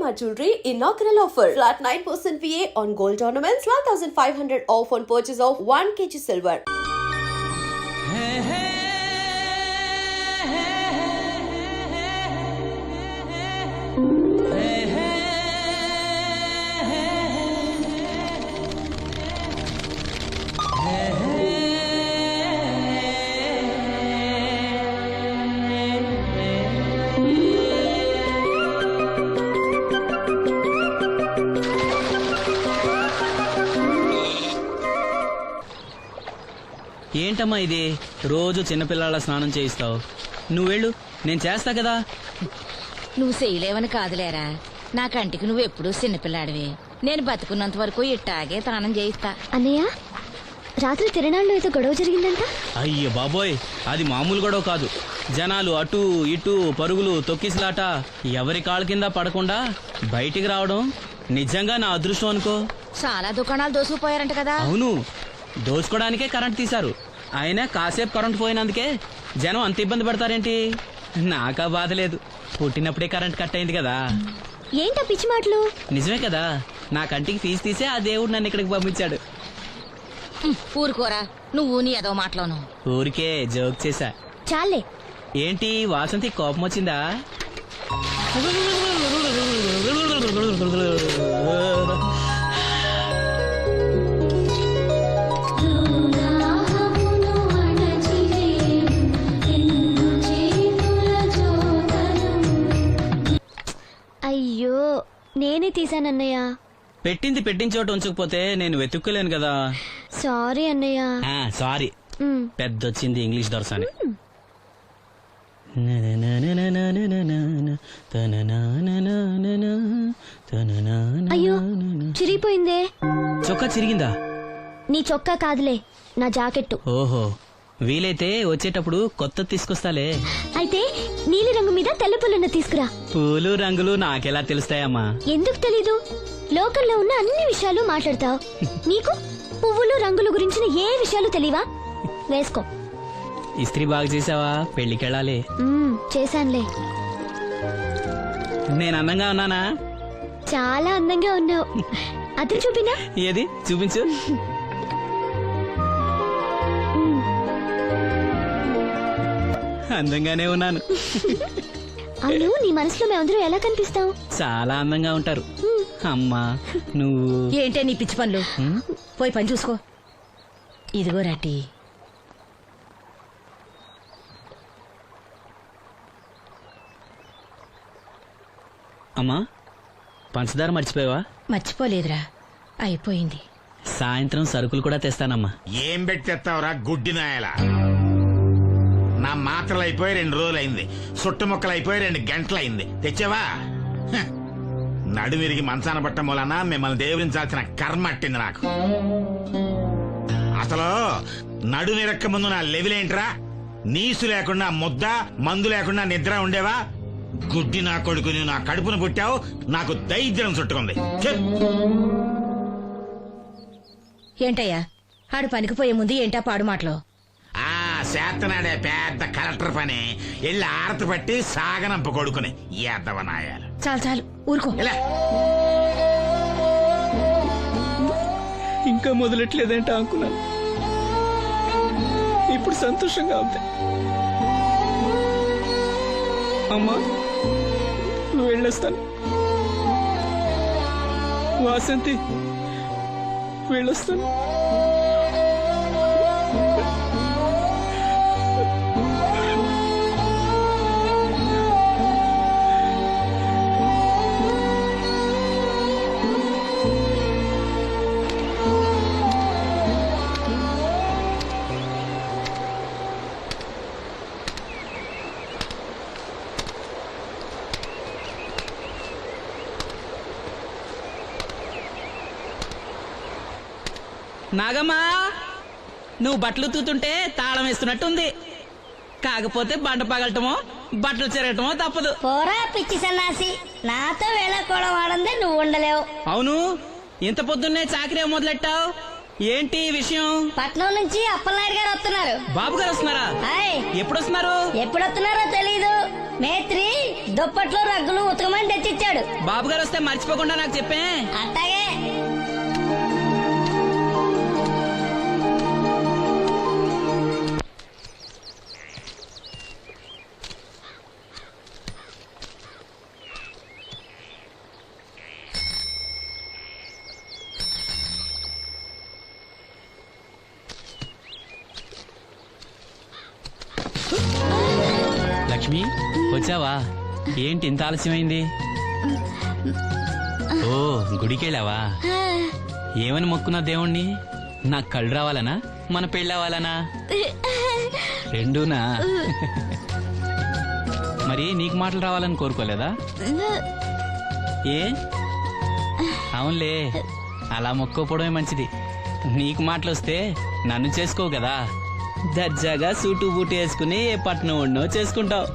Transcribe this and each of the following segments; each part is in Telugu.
Shalimar Jewelry inaugural offer. Flat 9% VA on gold ornaments, 12,500 off on purchase of 1 kg silver. ఏంటమ్మా ఇది రోజు చిన్నపిల్లల స్నానం చేయిస్తావు? నువ్వు వెళ్ళు, నేను చేస్తా కదా. నువ్వు చేయలేవని కాదులేరా, నా కంటికి నువ్వు ఎప్పుడూ చిన్నపిల్లాడివి. నేను బతుకున్నంత వరకు ఇట్టాగే స్నానం చేయిస్తా. అన్నయ్య, రాత్రి తిరణాల్లో ఏదో గొడవ జరిగిందంట. అయ్యో బాబోయ్, అది మామూలు గొడవ కాదు. జనాలు అటు ఇటు పరుగులు, తొక్కిసలాట, ఎవరి కాళ్ళ కింద పడకుండా బయటికి రావడం నిజంగా నా అదృష్టం అనుకో. చాలా దుకాణాలు దోసుకుపోయారంట కదా. అవును, దోచుకోవడానికే కరెంట్ తీశారు. అయినా కాసేపు కరెంట్ పోయినందుకే జనం అంత ఇబ్బంది పడతారేంటి? నాకా బాధ లేదు, పుట్టినప్పుడే కరెంట్ కట్ అయింది కదా. ఏంటా పిచ్చి మాటలు? నిజమే కదా, నా కంటికి ఫీజు తీసే ఆ దేవుడు నన్ను ఇక్కడికి పంపించాడు. ఊరుకోరా, నువ్వు నీ ఏదో మాటలోను. ఊరికే జోక్ చేశా. చాలే. ఏంటి వాసంతి కోపం వచ్చిందా? అయ్యో, నేనే తీసానన్నయ్య. పెట్టింది పెట్టిన చోట ఉంచకపోతే నేను వెతుక్కోలేను కదా. సారీ అన్నయ్య. సారీ. పెద్దొచ్చింది ఇంగ్లీష్ దొరసాని. అయ్యో, చిరిగిపోయిందే. చొక్కా చిరిగిందా? నీ చొక్కా కాదులే, నా జాకెట్టు. ఓహో, వీలైతే వచ్చేటప్పుడు కొత్త తీసుకొస్తాలే. అయితే నీలి రంగు మీద తెల్ల పుల్లన్న తీసుకురా. పూలు రంగులు నాకెలా తెలుస్తాయమ్మా? ఎందుకు తెలీదు? లోకల్లో ఉన్న అన్ని విషయాలు మాట్లాడతావు. నీకు పువ్వులు రంగుల గురించిన ఏ విషయాలు తెలియవా? వేసుకో. ఇస్త్రీ బాగా చేసావా? పెళ్లికెళ్ళాలి. చేశానులే. నేను అందంగా ఉన్నానా? చాలా అందంగా ఉన్నావు. అది చూపినా? ఏది చూపించు. అందంగానే ఉన్నాను. అవును, నీ మనసులో మేమందరూ ఎలా కనిపిస్తావు? చాలా అందంగా ఉంటారు. అమ్మా నువ్వు ఏంటే నీ పిచ్చి పనులు? పోయి పని చూసుకో. ఇదిగో రాటి. అమ్మా, పంచదార మర్చిపోయావా? మర్చిపోలేదురా, అయిపోయింది. సాయంత్రం సరుకులు కూడా తెస్తానమ్మా. ఏం పెట్టేస్తావురా గుడ్డి నాయలా? నా మాత్రలు అయిపోయి 2 రోజులైంది, సుట్టుముక్కలు అయిపోయి 2 గంటలైంది. తెచ్చావా? నడుమిరిగి మంచాన పట్ట మూలన మిమ్మల్ని దేవుడించాల్సిన కర్మ అట్టింది నాకు. అసలు నడుమిరక్క ముందు నా లెవెలేంట్రా? నీసు లేకుండా ముద్ద, మందు లేకుండా నిద్ర ఉండేవా? గుడ్డి నా కొడుకుని నా కడుపును పుట్టావు, నాకు దైద్యం చుట్టుకుంది. ఏంటయ్యా, ఆడు పనికి పోయే ముందు ఏంటా పాడు మాటలో? చేతనాడే పెద్ద కలెక్టర్ పని. ఎల్లి ఆరతి పట్టి సాగనంప కొడుకుని ఎద్దవనాయాలు. చాలు చాలు, ఊరుకో. ఇంకా మొదలెట్లేదంటే అనుకున్నాను. ఇప్పుడు సంతోషంగా ఉంది. అమ్మా, వెళ్ళొస్తాను. వాసంతి, వెళ్ళొస్తాను. నాగమ్మా, నువ్వు బట్టలు తూతుంటే తాళం వేస్తున్నట్టుంది. కాకపోతే బండ పగలటమో బట్టలు చెరగటమో తప్పదు. పోరా పిచ్చి సన్నాసి, నాతో వేళకోవడం వాడందే నువ్వు ఉండలేవు. అవును, ఇంత పొద్దున్నే చాకరీ మొదలెట్టావు? ఏంటి విషయం? పట్నం నుంచి అప్పలనాయుడు గారు వస్తున్నారు. బాబు గారు వస్తున్నారా? ఎప్పుడు వస్తున్నారు? ఎప్పుడు వస్తున్నారో తెలీదు. మేత్రి దుప్పట్లు రగ్గులు ఉతకమని తెచ్చిచ్చాడు. బాబు గారు వస్తే మర్చిపోకుండా నాకు చెప్పే. అట్టాగే. లక్ష్మి వచ్చావా? ఏంటి ఇంత ఆలస్యమైంది? ఓ గుడికెళ్ళావా? ఏమని మొక్కున్నా దేవుణ్ణి? నాకు కళ్ళు రావాలనా, మన పెళ్ళవాలనా? రెండూనా? మరి నీకు మాటలు రావాలని కోరుకోలేదా? ఏ అవునులే, అలా మొక్కోపోవడమే మంచిది. నీకు మాటలు వస్తే నన్ను చేసుకోవు కదా, దర్జాగా సూటు బూటు వేసుకుని ఏ పట్నం ఉండో చేసుకుంటావు.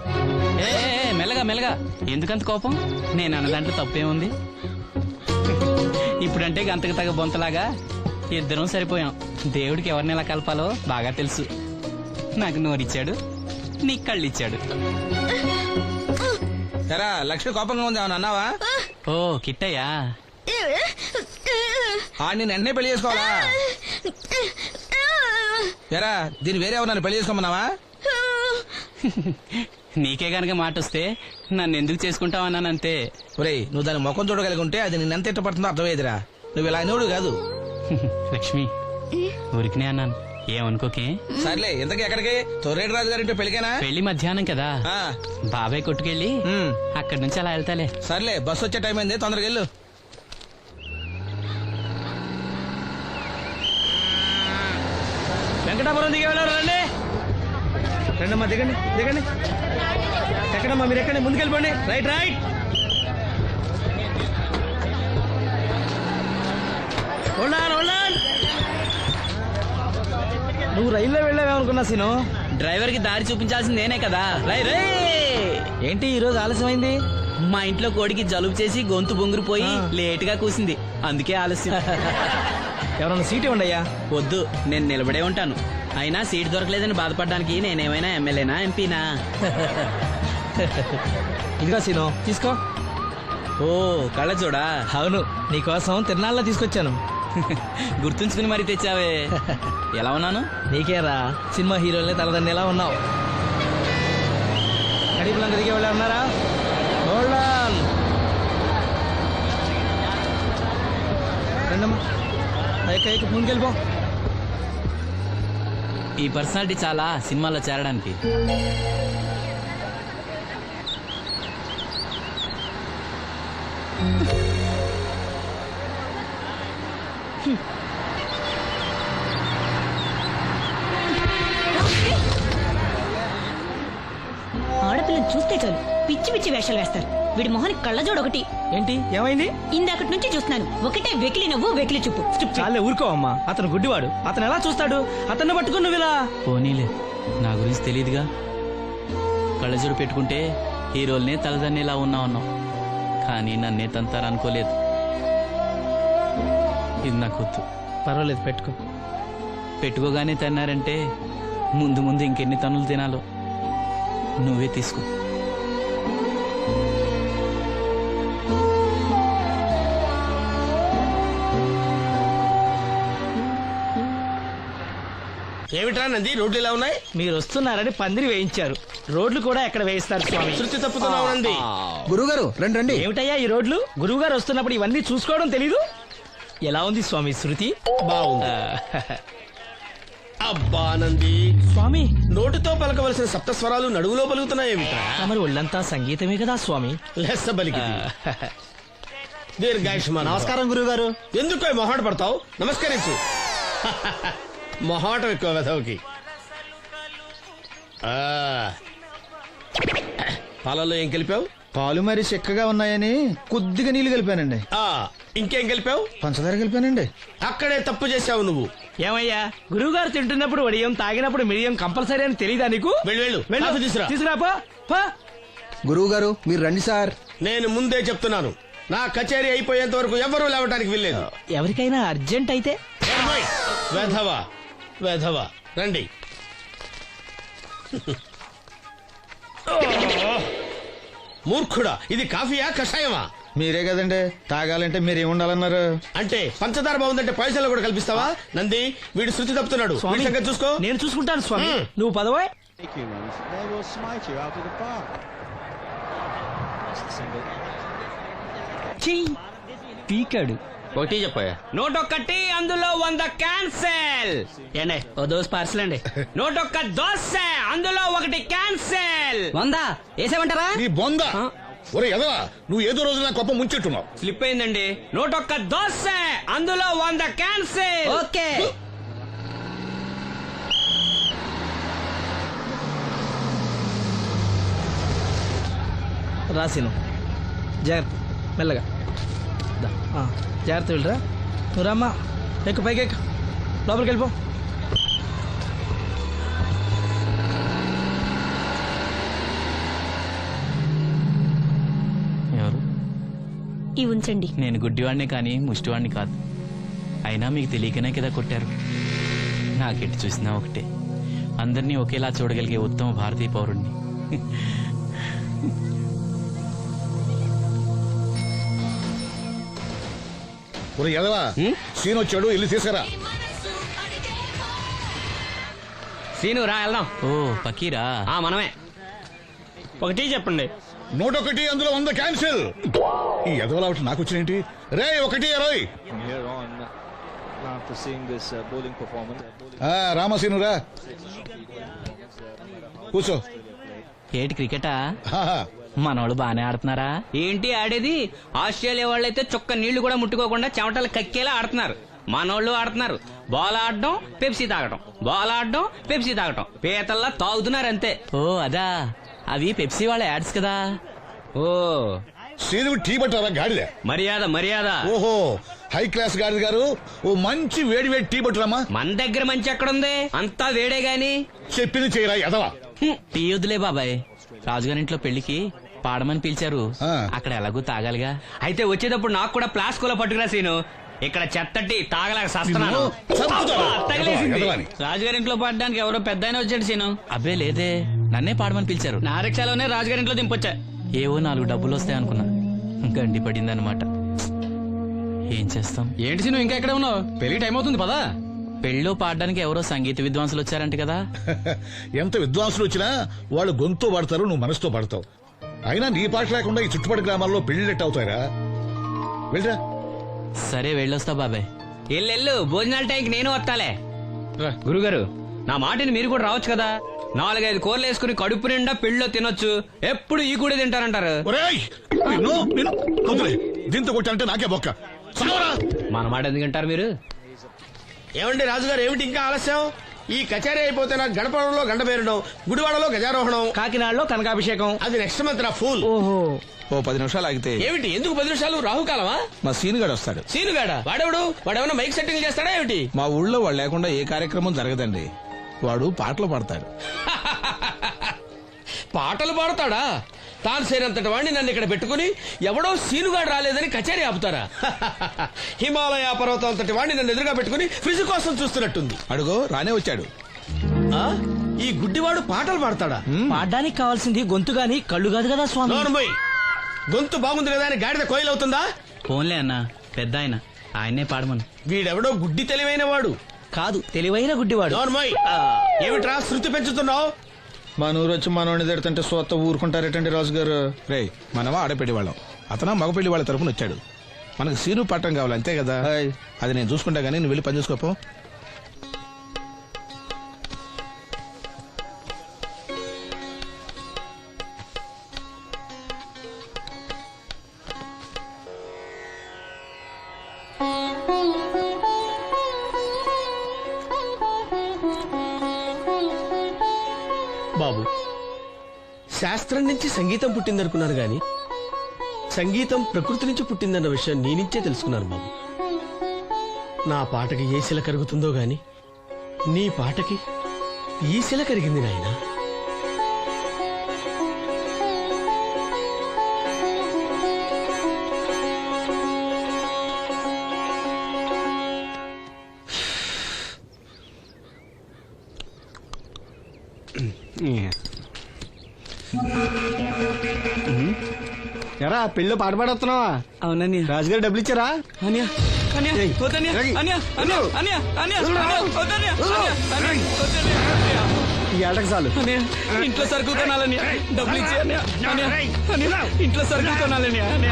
ఏ మెల్లగా మెల్లగా, ఎందుకంత కోపం? నేను అన్నదాంట్లో తప్పేముంది? ఇప్పుడంటే గంతకు తగ్గ బొంతలాగా ఇద్దరం సరిపోయాం. దేవుడికి ఎవరిని ఎలా కలపాలో బాగా తెలుసు. నాకు నోరిచ్చాడు, నీకు కళ్ళు ఇచ్చాడు. ఎరా లక్ష్మి కోపంగా ఉంది ఏమన్నా అన్నావా? ఓ కిట్టయ్యా, నేను వెంటనే పెళ్లి చేసుకోవాలా? ఎరా దీన్ని వేరే ఎవరు పెళ్లి చేసుకోమన్నావా? నీకే గనక మాట వస్తే నన్ను ఎందుకు చేసుకుంటావన్నానంతే. ఒరేయ్ నువ్వు దాని ముఖం చూడగలిగి ఉంటే అది నిన్నెంత ఇష్టపడుతుందో అర్థమయ్యేదిరా. నువ్వు ఇలా అయినోడు కాదు. లక్ష్మి ఊరికినే అన్నాను, ఏమనుకోకే. సర్లే ఇంతకీ ఎక్కడికి? తొర్రేటి రాజు గారింటే పెళ్లికేనా? పెళ్లి మధ్యాహ్నం కదా, ఆ, బాబాయ్ కొట్టుకెళ్ళి అక్కడి నుంచి అలా వెళ్తాలే. సర్లే బస్సు వచ్చే టైం అయింది, తొందరగా వెళ్ళు. వెంకటాపురం దిగే వెళ్ళారు. రండి రండమ్మా, దిగండి దిగండి. ఎక్కడమ్మా మీరు? ఎక్కండి, ముందుకెళ్ళిపోండి. Right right. నువ్వు రైల్లో వెళ్ళావేమనుకున్నా సీను. డ్రైవర్ కి దారి చూపించాల్సింది నేనే కదా. రై రే. ఏంటి ఈ రోజు ఆలస్యమైంది? మా ఇంట్లో కోడికి జలుబు చేసి గొంతు బొంగురుపోయి లేట్ గా కూసింది, అందుకే ఆలస్యం. ఎవరన్నా సీట్ ఇవ్వండి అయ్యా. వద్దు, నేను నిలబడే ఉంటాను. అయినా సీట్ దొరకలేదని బాధపడడానికి నేనేమైనా ఎమ్మెల్యేనా, ఎంపీనా? ఇదిగా సీను తీసుకో. ఓ కళ్ళజోడా? అవును, నీకోసం తిరునాళ్ళ తీసుకొచ్చాను. గుర్తుంచుకుని మరి తెచ్చావే. ఎలా ఉన్నాను? నీకేరా, సినిమా హీరోలే తలదండి ఎలా ఉన్నావు. కడిపులంక దిగే వాళ్ళు ఉన్నారా? రండమ్మా, ముందుకెళ్ళిపో. ఈ పర్సనాలిటీ చాలా సినిమాలో చేరడానికి. ఆడపిల్లని చూస్తే చాలు పిచ్చి పిచ్చి వేషాలు వేస్తారు. వీడి మొహానికి కళ్ళజోడు ఒకటి. ఏంటి ఏమైంది? ఇందాకటి నుంచి చూస్తున్నాను, ఒకటే వెకిలి నవ్వు వెకిలి చూపు. చాలే ఊరుకో అమ్మా, అతను గుడ్డివాడు. అతను ఎలా చూస్తాడు? అతన్ని పట్టుకుని నువ్వు ఇలా. పోనీలే, నా గురించి తెలియదుగా. కళ్ళజోడు పెట్టుకుంటే హీరోల్నే తలదన్నేలా ఉన్నావు, కానీ నన్నే తంతారనుకోలేదు. ఇది నాకు వద్దు. పర్వాలేదు పెట్టుకో. పెట్టుకోగానే తిన్నారంటే ముందు ముందు ఇంకెన్ని తన్నులు తినాలో నువ్వే తీసుకో. ఏమిట్రా నంది, రోడ్లు ఇలా ఉన్నాయి? మీరు వస్తున్నారని పందిరి వేయించారు. రోడ్లు కూడా ఎక్కడ వేయిస్తారు స్వామి? శృతి తప్పుతున్నావు నంది. గురుగారు రండి రండి. ఏమిటయ్యా ఈ రోడ్లు? గురువు గారు వస్తున్నప్పుడు ఇవన్నీ చూసుకోవడం తెలీదు? ఎలా ఉంది స్వామి శృతి? బాగుంది. అబ్బా నంది, స్వామి నోటితో పలకవలసిన సప్తస్వరాలు నడువులో పలుకుతున్నాయేమిట్రా? మరి ఒళ్ళంతా సంగీతమే కదా స్వామి. లెస్స బలికి దీర్ఘాయుష్మా. నమస్కారం గురుగారు. ఎందుకు మొహాట పడతావు? నమస్కరించు. మొహాటం ఎక్కువ వెధవుకి. పాలల్లో ఏం కలిపావు? పాలు మరి చిక్కగా ఉన్నాయని కొద్దిగా నీళ్లు కలిపానండి. ఇంకేం కలిపావు? పంచదార కలిపానండి. అక్కడే తప్పు చేశావు నువ్వు. ఏమయ్యా, గురువు గారు తింటున్నప్పుడు వడియం, తాగినప్పుడు మిడియం కంపల్సరీ అని తెలీదా నీకు? వెళ్ళు కాఫీ తీసురా. తీసుకురాపో. గురువు గారు మీరు రండి సార్. నేను ముందే చెప్తున్నాను, నా కచేరీ అయిపోయేంత వరకు ఎవరూ లేవటానికి వెళ్ళలేదు. ఎవరికైనా అర్జెంట్ అయితే వెధవా వెధవా రండి. మూర్ఖుడా, ఇది కాఫీయా కషాయమా? మీరే కదండి తాగాలంటే మీరేముండాలన్నారు? అంటే పంచదార బాగుందంటే పైసలు కూడా కల్పిస్తావా? నంది, వీడు శృతి తప్పుతున్నాడు. వీడి సంగతి చూసుకో. నేను చూసుకుంటాను స్వామి, నువ్వు పదవా. పీకాడు. ఒకటి చెప్పాయా? నూటొక్కటి అందులో 100 క్యాన్సెల్. ఏండి ఓ దోశ పార్సల్ అండి. నూటొక్క దోశ అందులో 1 క్యాన్సెల్. 100 వేసేమంటారా? నీ బొంద ఒరే ఎదవా, నువ్వు ఏదో రోజు నా గొప్ప ముంచెట్టున్నావు. స్లిప్ అయిందండి. నూటొక్క దోశ అందులో 100 క్యాన్సెల్. ఓకే. రాసిను జాగ్రత్త, మెల్లగా దా. జాగ్రత్త వెళ్ళరా. నువ్వు రామ్మా, ఎక్కు, పైకి ఎక్కు, లోపలికి వెళ్ళిపో. ఎవరు? ఈ ఉంచండి. నేను గుడ్డివాడిని కానీ ముష్టివాడిని కాదు. అయినా మీకు తెలియకనే కదా కొట్టారు. నాకెట్టి చూసినా ఒకటే, అందరినీ ఒకేలా చూడగలిగే ఉత్తమ భారతీయ పౌరుణ్ణి. ఒరే ఎదవా, సీన్ వచ్చాడు, ఇల్లు తీసుకురా. సీను రా వెళ్దాం. ఓ పకీరా, మనమే. ఒకటి చెప్పండి. 101 అందులో 100 క్యాన్సిల్. ఈ ఎదవలా ఒకటి నాకు వచ్చినేంటి రే? 1-20. రామసీనురా కూర్చో. ఏటి క్రికెటా? ఆహా. మనోళ్ళు బానే ఆడుతున్నారా? ఏంటి ఆడేది? ఆస్ట్రేలియా వాళ్ళైతే చుక్క నీళ్లు కూడా ముట్టుకోకుండా చెమటలు కక్కేలా ఆడుతున్నారు. మనోళ్ళు ఆడుతున్నారు బాల్ ఆడడం, పెప్సీ తాగడం, బాల్ ఆడడం, పెప్సీ తాగడం, పీతల్లా తాగుతున్నారు అంతే. ఓ అదా, అవి పెప్సీ వాళ్ళ యాడ్స్ కదా. ఓ సీను టీ పట్టారా గాడిద? మర్యాద మర్యాద. ఓహో, హై క్లాస్ గాడిద గారు, ఓ మంచి వేడి వేడి టీ పట్టురామా. మన దగ్గర మంచి ఎక్కడుంది, అంతా వేడే గాని. చెప్పింది చేయరా ఎదవా. టీ వద్దులే బాబాయ్, రాజుగారింట్లో పెళ్లికి పాడమని పిలిచారు. ఆ. అక్కడ ఎలాగూ తాగాలిగా. అయితే వచ్చేటప్పుడు నాకు కూడా ప్లాస్కోలో పట్టుకురా సీను. ఇక్కడ చెత్తటి తాగలేక సస్తున్నాను. చంపుతావా? తగిలేసింది. ఎదవా, ఎదవా. రాజుగారింట్లో పాడడానికి ఎవరో పెద్ద ఆయన వచ్చాడు సీను. అబ్బే లేదే, నన్నే పాడమని పిలిచారు. నా రిక్షాలోనే రాజుగారింట్లో దింపొచ్చా. ఏవో 4 డబ్బులు వస్తాయి అనుకున్నా, గండి పడిందనమాట. ఏం చేస్తాం? ఏంటి సీను ఇంకా ఎక్కడ ఉన్నావు? పెళ్లి టైం అవుతుంది పదా. పెళ్ళిలో పాడడానికి ఎవరో సంగీత విద్వాంసులు వచ్చారంట కదా. ఎంత విద్వాంసులు వచ్చినా వాళ్ళు గొంతు పడతారు, నువ్వు మనసుతో పడతావు. అయినా నీ పాట లేకుండా ఈ చుట్టుపక్కల గ్రామాల్లో పెళ్లిళ్ళెట్ అవుతాయిరా. వెళ్ళరా. సరే వెళ్ళొస్తా బాబాయ్. ఎల్లెళ్ళు, భోజనాల టైంకి నేను వస్తాలే. గురుగారు, నా మాటని మీరు కూడా రావచ్చు కదా. 4-5 కూరలు వేసుకుని కడుపు నిండా పెళ్ళిలో తినొచ్చు. ఎప్పుడు ఈ కూడా తింటారంటారు. ఒరేయ్, నిన్ను నిన్ను వదిలే. దీంతో కొట్టాలంటే నాకే బొక్క. సావరా. మన మాట ఎందుకు అంటారు మీరు? ఏమండి రాజుగారు, ఏమిటి ఇంకా ఆలస్యం? ఈ కచేరీ అయిపోతే నాకు గణపవరంలో గండ పేరడం, గుడివాడలో గజారోహణం, కాకినాడలో కనకాభిషేకం. అది నెక్స్ట్ మంత్ నా ఫూల్. ఓహో, ఓ 10 నిమిషాలు ఆగితే. ఏమిటి, ఎందుకు 10 నిమిషాలు? రాహుకాలమా? మా సీనుగాడు వస్తాడు. సీనుగాడా? వాడెవడు? వాడేమన్నా మైక్ సెట్టింగ్ చేస్తాడా ఏమిటి? మా ఊళ్ళో వాడు లేకుండా ఏ కార్యక్రమం జరగదండి. వాడు పాటలు పాడతాడు. పాటలు పాడతాడా? తాను సేనంతటి వాడిని నన్ను ఇక్కడ పెట్టుకుని ఎవడో సీనుగాడు రాలేదని కచేరీ ఆపుతారా? హిమాలయ పర్వతం అంతటి వాడిని నన్ను ఎదురుగా పెట్టుకుని ఫ్రిజ్ కోసం చూస్తున్నట్టుంది. అడుగో, రానే వచ్చాడు. ఆ? ఈ గుడ్డివాడు పాటలు పాడతాడా? పాడడానికి కావాల్సింది గొంతు గాని కళ్ళు కాదు కదా స్వామి. నోర్మోయ్, గొంతు బాగుంది కదా అని గాడిద కోయిల్ అవుతుందా? ఫోన్లే అన్న, పెద్ద ఆయన, ఆయన్నే పాడమను. వీడెవడో గుడ్డి తెలివైన వాడు కాదు, తెలివైన గుడ్డివాడు. నోర్మోయ్, ఏమిట్రా శృతి పెంచుతున్నావు? మన ఊరు వచ్చి మనోడిని తిడుతుంటే సొత్త ఊరుకుంటారేటండి రాజుగారు? రే, మనమా ఆడపెళ్లి వాళ్ళం, అతను మగపెళ్లి వాళ్ళ తరపున వచ్చాడు. మనకు సీను పట్టం కావాలి అంతే కదా. అది నేను చూసుకుంటా గానీ నువ్వు వెళ్ళి పని చూసుకోపో. బాబు, శాస్త్రం నుంచి సంగీతం పుట్టిందనుకున్నారు గాని సంగీతం ప్రకృతి నుంచి పుట్టిందన్న విషయం నీ నుంచే తెలుసుకున్నాను బాబు. నా పాటకి ఏ శిల కరుగుతుందో గాని నీ పాటకి ఈ శిల కరిగింది నాయనా. ఎరా పెళ్ళి పాట పాడుతున్నావా? అవునన్నయ్య. రాజుగారు డబ్బులు ఇచ్చారా? అన్య అన్య ఏయ్. వద్దన్య ఏయ్. అన్య అన్య అన్య అన్య వదలరా. వద్దన్య వదలరా. అన్య వద్దన్య అన్య ఈ ఏటకు చాలు. అన్య ఇంట్లో సరుకులు కొనాలని డబ్బులు ఇచ్చి అన్య అన్య అన్య ఇంట్లో సరుకులు కొనాలని అన్య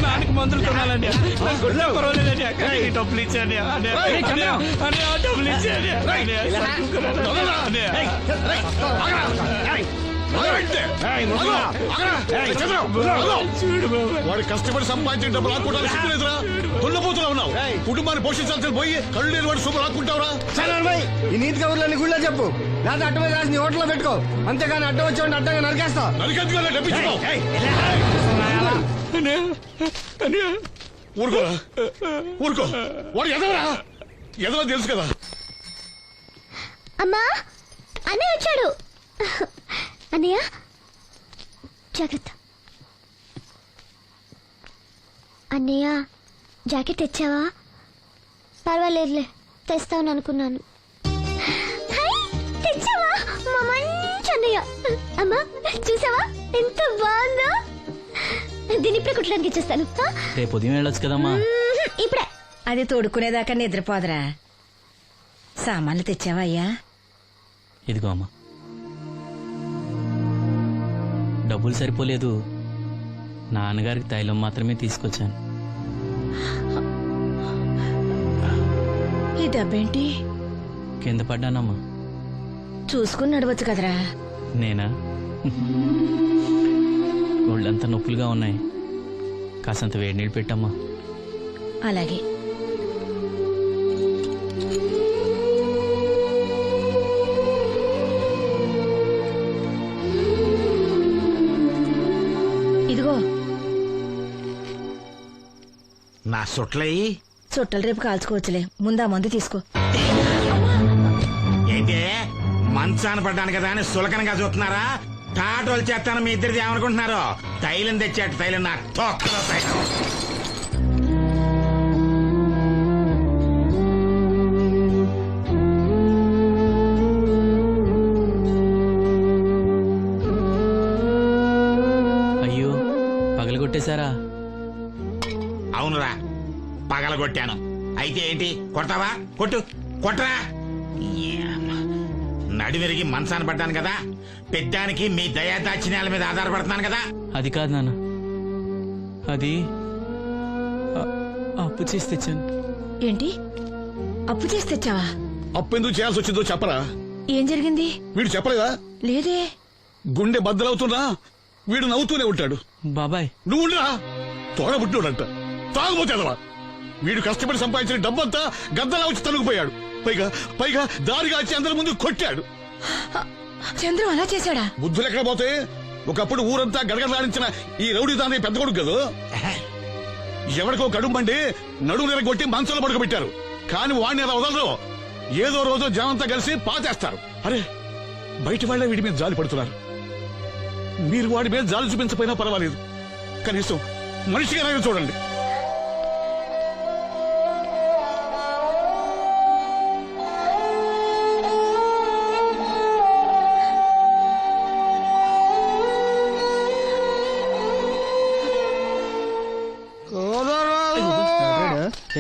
నాన్నకి మందులు కొనాలని పర్వాలేదని డబ్బులు ఇచ్చి అన్య అన్య అన్య అన్య డబ్బులు ఇచ్చి అన్య అన్య సరుకులు కొనాలని అన్య వాడు కష్టపడి సంపాదించిన డబ్బులు ఆడుకుంటాను సిగ్గులేదురా? దున్నపోతున్నా ఉన్నావు. కుటుంబాన్ని పోషించాల్సిన పోయి కళ్ళు లేని వాడు శుభ్రం ఆడుకుంటావురా? ఈ నీతి కబుర్లన్నీ గుళ్ళో చెప్పు, లేదా అడ్డ మీద రాసి నీ హోటల్లో పెట్టుకో. అంతేగాని అడ్డం వచ్చి అడ్డంగా నరికేస్తా. నరికెందుకు డబ్బిచ్చుకో. అన్య అన్య ఊరుకోరా, ఊరుకో. వాడు ఎదవరా? ఎదవ తెలుసు కదా. అమ్మా అన్నయ్య వచ్చాడు. అన్నయ్య జాగ్రత్త. అన్నయ్య జాకెట్ తెచ్చావా? పర్వాలేదులే, తెస్తావని అనుకున్నాను. హై, తెచ్చావా? మా మంచి అన్నయ్య. అమ్మా చూసావా ఎంత బాగుందో? దీన్ని ఇప్పుడే కుట్టడానికి ఇచ్చేస్తాను. రేపు ఉదయం వెళ్ళొచ్చు కదమ్మా. ఇప్పుడే. అది తోడుకునేదాకా నిద్రపోదరా. సామాన్లు తెచ్చావా అయ్యా? ఇదిగో అమ్మా. డబ్బులు సరిపోలేదు, నాన్నగారికి తైలం మాత్రమే తీసుకొచ్చాను. ఈ డబ్బేంటి? కింద పడ్డానమ్మా. చూసుకుని నడవచ్చు కదరా. నేనా? ఒళ్ళంతా నొప్పులుగా ఉన్నాయి, కాసంత వేడి నీళ్ళు పెట్టమ్మా. అలాగే. ఇదిగో నా సొట్లయి చుట్టలు రేపు కాల్చుకోవచ్చులే, ముందా మందు తీసుకో. ఏంటే మంచాన పడ్డాను కదా అని సులకనగా చూస్తున్నారా? టాటోలు చేస్తాను మీ ఇద్దరిది ఏమనుకుంటున్నారు? తైలం తెచ్చాడు, తైలం నా తొక్కలో తైలం. అయ్యో, పగలగొట్టేశారా? అవునురా, పగలగొట్టాను. అయితే ఏంటి, కొడతావా? కొట్టు, కొట్టరా. నడివిరిగి మంచాన పడ్డాను కదా, పెద్దానికి మీ దయాదాక్షిణ్యాల మీద ఆధారపడుతున్నాను కదా. అది కాదు నాన్న, అది అప్పు చేసి తెచ్చాను. ఏంటి, అప్పు చేసి తెచ్చావా? అప్పు ఎందుకు చేయాల్సి వచ్చిందో చెప్పరా? ఏం జరిగింది? వీడు చెప్పలేదా? లేదే. గుండె బద్దలవుతున్నా వీడు నవ్వుతూనే ఉంటాడు. బాబాయ్, నువ్వు ఉండరా? తోడబుట్టినోడంట, తాగుపోతే అదవా. వీడు కష్టపడి సంపాదించిన డబ్బంతా గద్దలా వచ్చి తనుకుపోయాడు. పైగా పైగా దారిగా వచ్చి అందరి ముందు కొట్టాడు. చంద్రం అలా చేశాడా? బుద్ధులు ఎక్కడ పోతే, ఒకప్పుడు ఊరంతా గడగడలాడించిన ఈ రౌడీ దాని పెద్ద కొడుకు కదా. ఎవరికో కడుంబండి నడుము నిరగొట్టి మంచంలో పడుకోబెట్టారు. కాని వాడిని అలా వదలరు. ఏదో రోజు జనంతా కలిసి పాతేస్తారు. అరే, బయట వాళ్లే వీడి మీద జాలి పడుతున్నారు. మీరు వాడి మీద జాలి చూపించపోయినా పర్వాలేదు, కనీసం మనిషిగా చూడండి.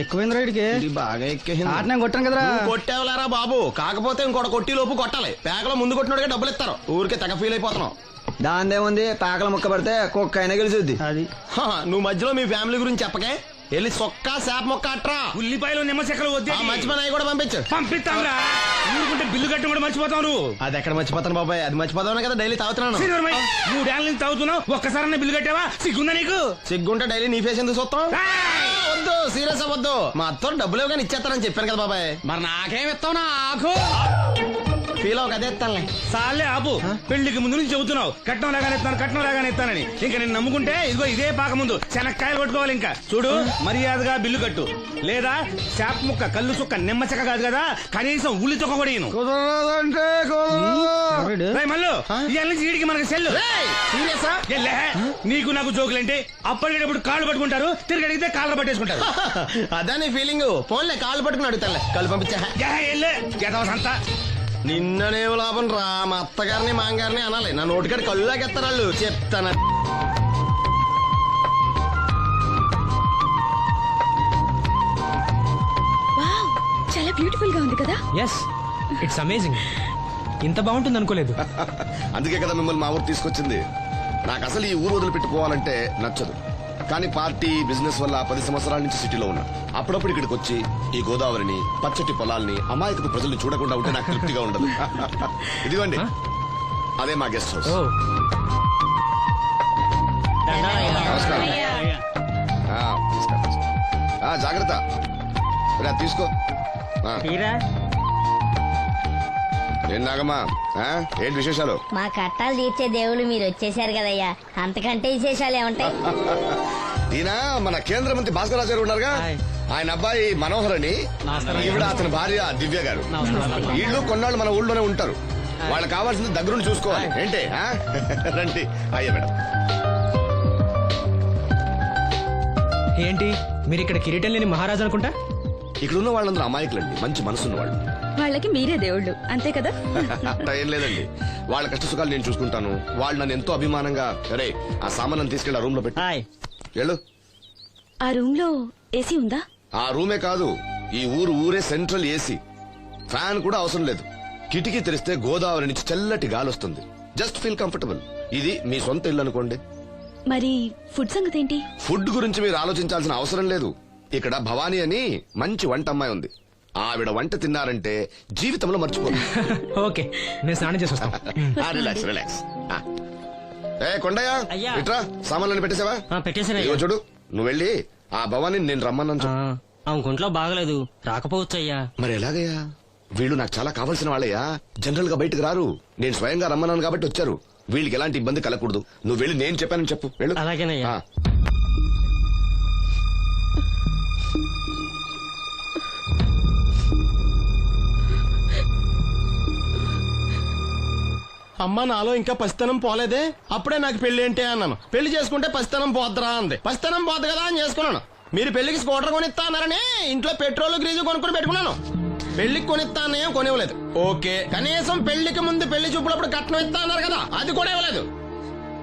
ఎక్కువైంది రైడ్కి. బాగా ఎక్కేసింది. ఆట నేను కొట్టాను కదరా. కొట్టేవలేరా బాబు, కాకపోతే ఇంకోటి కొట్టి లోపు కొట్టాలి. పేకలో ముందు కొట్టినోడిగా డబ్బులు ఇస్తారు. ఊరికే తెగ ఫీల్ అయిపోతున్నావు. దాందేముంది, పేకల ముక్క పడితే కుక్క అయినా గెలిచుద్ది. అది నువ్వు మధ్యలో మీ ఫ్యామిలీ గురించి చెప్పకే. వెళ్ళి సొక్క శాప మొక్క అట్రా. ఉల్లిపాయలు నిమ్మచెక్కలు వద్దే. మర్చిపోయిన అవి కూడా పంపించు. పంపిస్తాంరా. ఊరుకుంటే బిల్లు కట్టి కూడా మర్చిపోతావు నువ్వు. అది ఎక్కడ మర్చిపోతాను బాబాయ్, అది మర్చిపోతావు కదా డైలీ తాగుతున్నాను. 3 ఏళ్ళ నుంచి తాగుతున్నావు, ఒక్కసారి బిల్లు కట్టావా? సిగ్గుందా నీకు? సిగ్గుంటే డైలీ నీ ఫేస్ ఎందుకు చూస్తాం? వద్దు, సీరియస్ అవ్వద్దు. మా అత్తో డబ్బులు ఇవ్వగానే ఇచ్చేస్తానని చెప్పాను కదా బాబాయ్. మరి నాకేం ఇస్తావు? నాకు ఫీల్ అవ్వక అదే ఇస్తానులే. సాలే ఆపు. పెళ్లికి ముందు నుంచి చెబుతున్నావు కట్నం లాగానే ఇస్తాను, కట్నం లాగానే ఇస్తానని. ఇంకా నేను నమ్ముకుంటే ఇదిగో ఇదే పాక ముందు శనక్కాయలు కొట్టుకోవాలి. ఇంకా చూడు, మర్యాదగా బిల్లు కట్టు, లేదా చేప ముక్క, కళ్ళు చుక్క, నిమ్మ చెక్క కాదు కదా, కనీసం ఉల్లి తొక్క కూడా ఇయ్యను. మళ్ళీ ఇవాళ నుంచి వీడికి మనకి సెల్లు. సీరియసా? నీకు నాకు జోకులంటే అప్పటికేటప్పుడు కాళ్ళు పట్టుకుంటారు, తిరిగి అడిగితే కాళ్ళు పట్టేసుకుంటారు. అదే నీ ఫీలింగ్. ఫోన్లే కాళ్ళు పట్టుకుని అడుగుతానులే. కళ్ళు పంపించా. అంతా నిన్ననేం లాభం రా, మా అత్తగారిని మాంగారిని అనాలి. నా నోటికాడి కళ్ళు లాగేస్తారు వాళ్ళు. చెప్తాను. బ్యూటిఫుల్ గా ఉంది కదా. Yes, it's amazing. ఇంత బాగుంటుంది అనుకోలేదు. అందుకే కదా మిమ్మల్ని మా ఊరు తీసుకొచ్చింది. నాకు అసలు ఈ ఊరు వదిలిపెట్టుకోవాలంటే నచ్చదు. కానీ పార్టీ బిజినెస్ వల్ల 10 సంవత్సరాల నుంచి సిటీలో ఉన్నా. అప్పుడప్పుడు ఇక్కడికి వచ్చి ఈ గోదావరిని, పచ్చటి పొలాల్ని, అమాయకపు ప్రజల్ని చూడకుండా ఉంటే నాకు తృప్తిగా ఉండదు. ఇదిగోండి, అదే మా గెస్ట్ హౌస్. నమస్కారం. నమస్కారం. జాగ్రత్త, రా తీసుకో. ఏం నాగమ్మా, ఏంటి విశేషాలు? మా కట్టాలు తీర్చే దేవుళ్ళు మీరు వచ్చేసారు కదయ్యా, అంతకంటే విశేషాలు ఏముంటాయి? ఈయన మన కేంద్ర మంత్రి భాస్కర్ రాజు గారు ఉన్నారుగా, ఆయన అబ్బాయి మనోహర్ అని, ఈవిడ అతని భార్య దివ్య గారు. వీళ్ళు కొన్నాళ్ళు మన ఊళ్ళోనే ఉంటారు. వాళ్ళకి కావాల్సింది దగ్గరుండి చూసుకోవాలి. ఏంటి రండి. అయ్యా మేడం. ఏంటి మీరు ఇక్కడ కిరీటం లేని మహారాజు అనుకుంటా? ఇక్కడ ఉన్న వాళ్ళందరూ అమాయకులండి, మంచి మనసున్న వాళ్ళు. వాళ్ళకి మీరే దేవుళ్ళు అంతే కదా. అట్లా ఏం లేదండి, వాళ్ళ కష్ట సుఖాలు నేను చూసుకుంటాను. వాళ్ళు నన్ను ఎంతో అభిమానంగా, అరే ఆ సామాన్ తీసుకెళ్ళి ఆ రూమ్ లో పెట్టి వెళ్ళు. ఆ రూమ్ లో ఏసీ ఉందా? ఆ రూమే కాదు, ఈ ఊరే సెంట్రల్ ఏసీ. ఫ్యాన్ కూడా అవసరం లేదు. కిటికీ తెరిస్తే గోదావరి నుంచి చల్లటి గాలి వస్తుంది. Just feel comfortable. ఇది మీ సొంత ఇల్లు అనుకోండి. మరి ఫుడ్ సంగతి ఏంటి? ఫుడ్ గురించి మీరు ఆలోచించాల్సిన అవసరం లేదు. ఇక్కడ భవానీ అని మంచి వంట అమ్మాయి ఉంది. ఆవిడ వంట తిన్నారంటే జీవితంలో మర్చిపోదు. ఓకే, నేను స్నానం చేసి వస్తాను. Relax relax. ఏ కొండయ్య, ఇట్రా, సామాన్లను పెట్టేసావా? ఇదిగో చూడు, నువ్వు వెళ్ళి ఆ భవానీ నేను రమ్మన్నాను చెప్పు. ఆమె గుంట్లో బాగలేదు, రాకపోవచ్చయ్యా. మరి ఎలాగయ్యా? వీళ్ళు నాకు చాలా కావాల్సిన వాళ్ళయ్యా. జనరల్ గా బయటకు రారు. నేను స్వయంగా రమ్మన్నాను కాబట్టి వచ్చారు. వీళ్ళకి ఎలాంటి ఇబ్బంది కలగకూడదు. నువ్వు వెళ్ళి నేను చెప్పానని చెప్పు. వెళ్ళు. అలాగేనయ్యా. అమ్మ నాలో ఇంకా పసితనం పోలేదే. అప్పుడే నాకు పెళ్లి ఏంటి అన్నాను. పెళ్లి చేసుకుంటే పసితనం పోద్దురా అంది. పసితనం పోద్దు కదా అని చేసుకున్నాను. మీరు పెళ్లికి స్కూటర్ కొనిస్తా అన్నారని ఇంట్లో పెట్రోల్ గ్రీజు కొనుక్కుని పెట్టుకున్నాను. పెళ్లికి కొనిస్తా అన్నయ్యం కొనివ్వలేదు. ఓకే, కనీసం పెళ్లికి ముందు పెళ్లి చూపులప్పుడు కట్నం ఇస్తా అన్నారు కదా, అది కూడా ఇవ్వలేదు.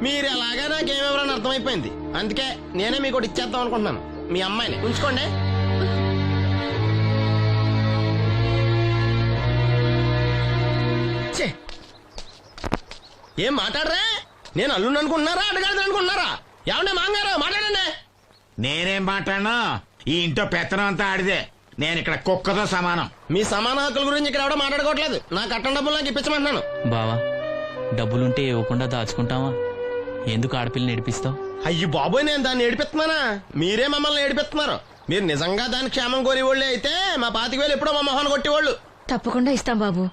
మీరు ఎలాగా నాకేమెవరని అర్థమైపోయింది. అందుకే నేనే మీకు ఒకటి ఇచ్చేద్దాం అనుకుంటున్నాను. మీ అమ్మాయిని ఉంచుకోండి. ఏం మాట్లాడరా? నేను అల్లుండి అనుకుంటున్నారా, అడగాలి అనుకుంటున్నారా? ఏమన్నా మాంగారు మాట్లాడండి. నేనేం మాట్లాడను, ఈ ఇంట్లో పెత్తనం అంతా ఆడిదే. నేను ఇక్కడ కుక్కతో సమానం. మీ సమాన హక్కుల గురించి ఇక్కడ ఎవడో మాట్లాడుకోవట్లేదు. నా కట్టం డబ్బులు నాకు ఇప్పించమంటున్నాను. బావా, డబ్బులుంటే ఇవ్వకుండా దాచుకుంటావా? ఎందుకు ఆడపిల్లని ఏడిపిస్తావు? అయ్యి బాబోయ్, నేను దాన్ని ఏడిపిస్తున్నానా? మీరే మమ్మల్ని ఏడిపిస్తున్నారు. మీరు నిజంగా దాని క్షేమం కోరేవాళ్ళే అయితే మా 25,000 ఎప్పుడో మా మొహాన్ని కొట్టేవాళ్ళు. తప్పకుండా ఇస్తాం బాబు.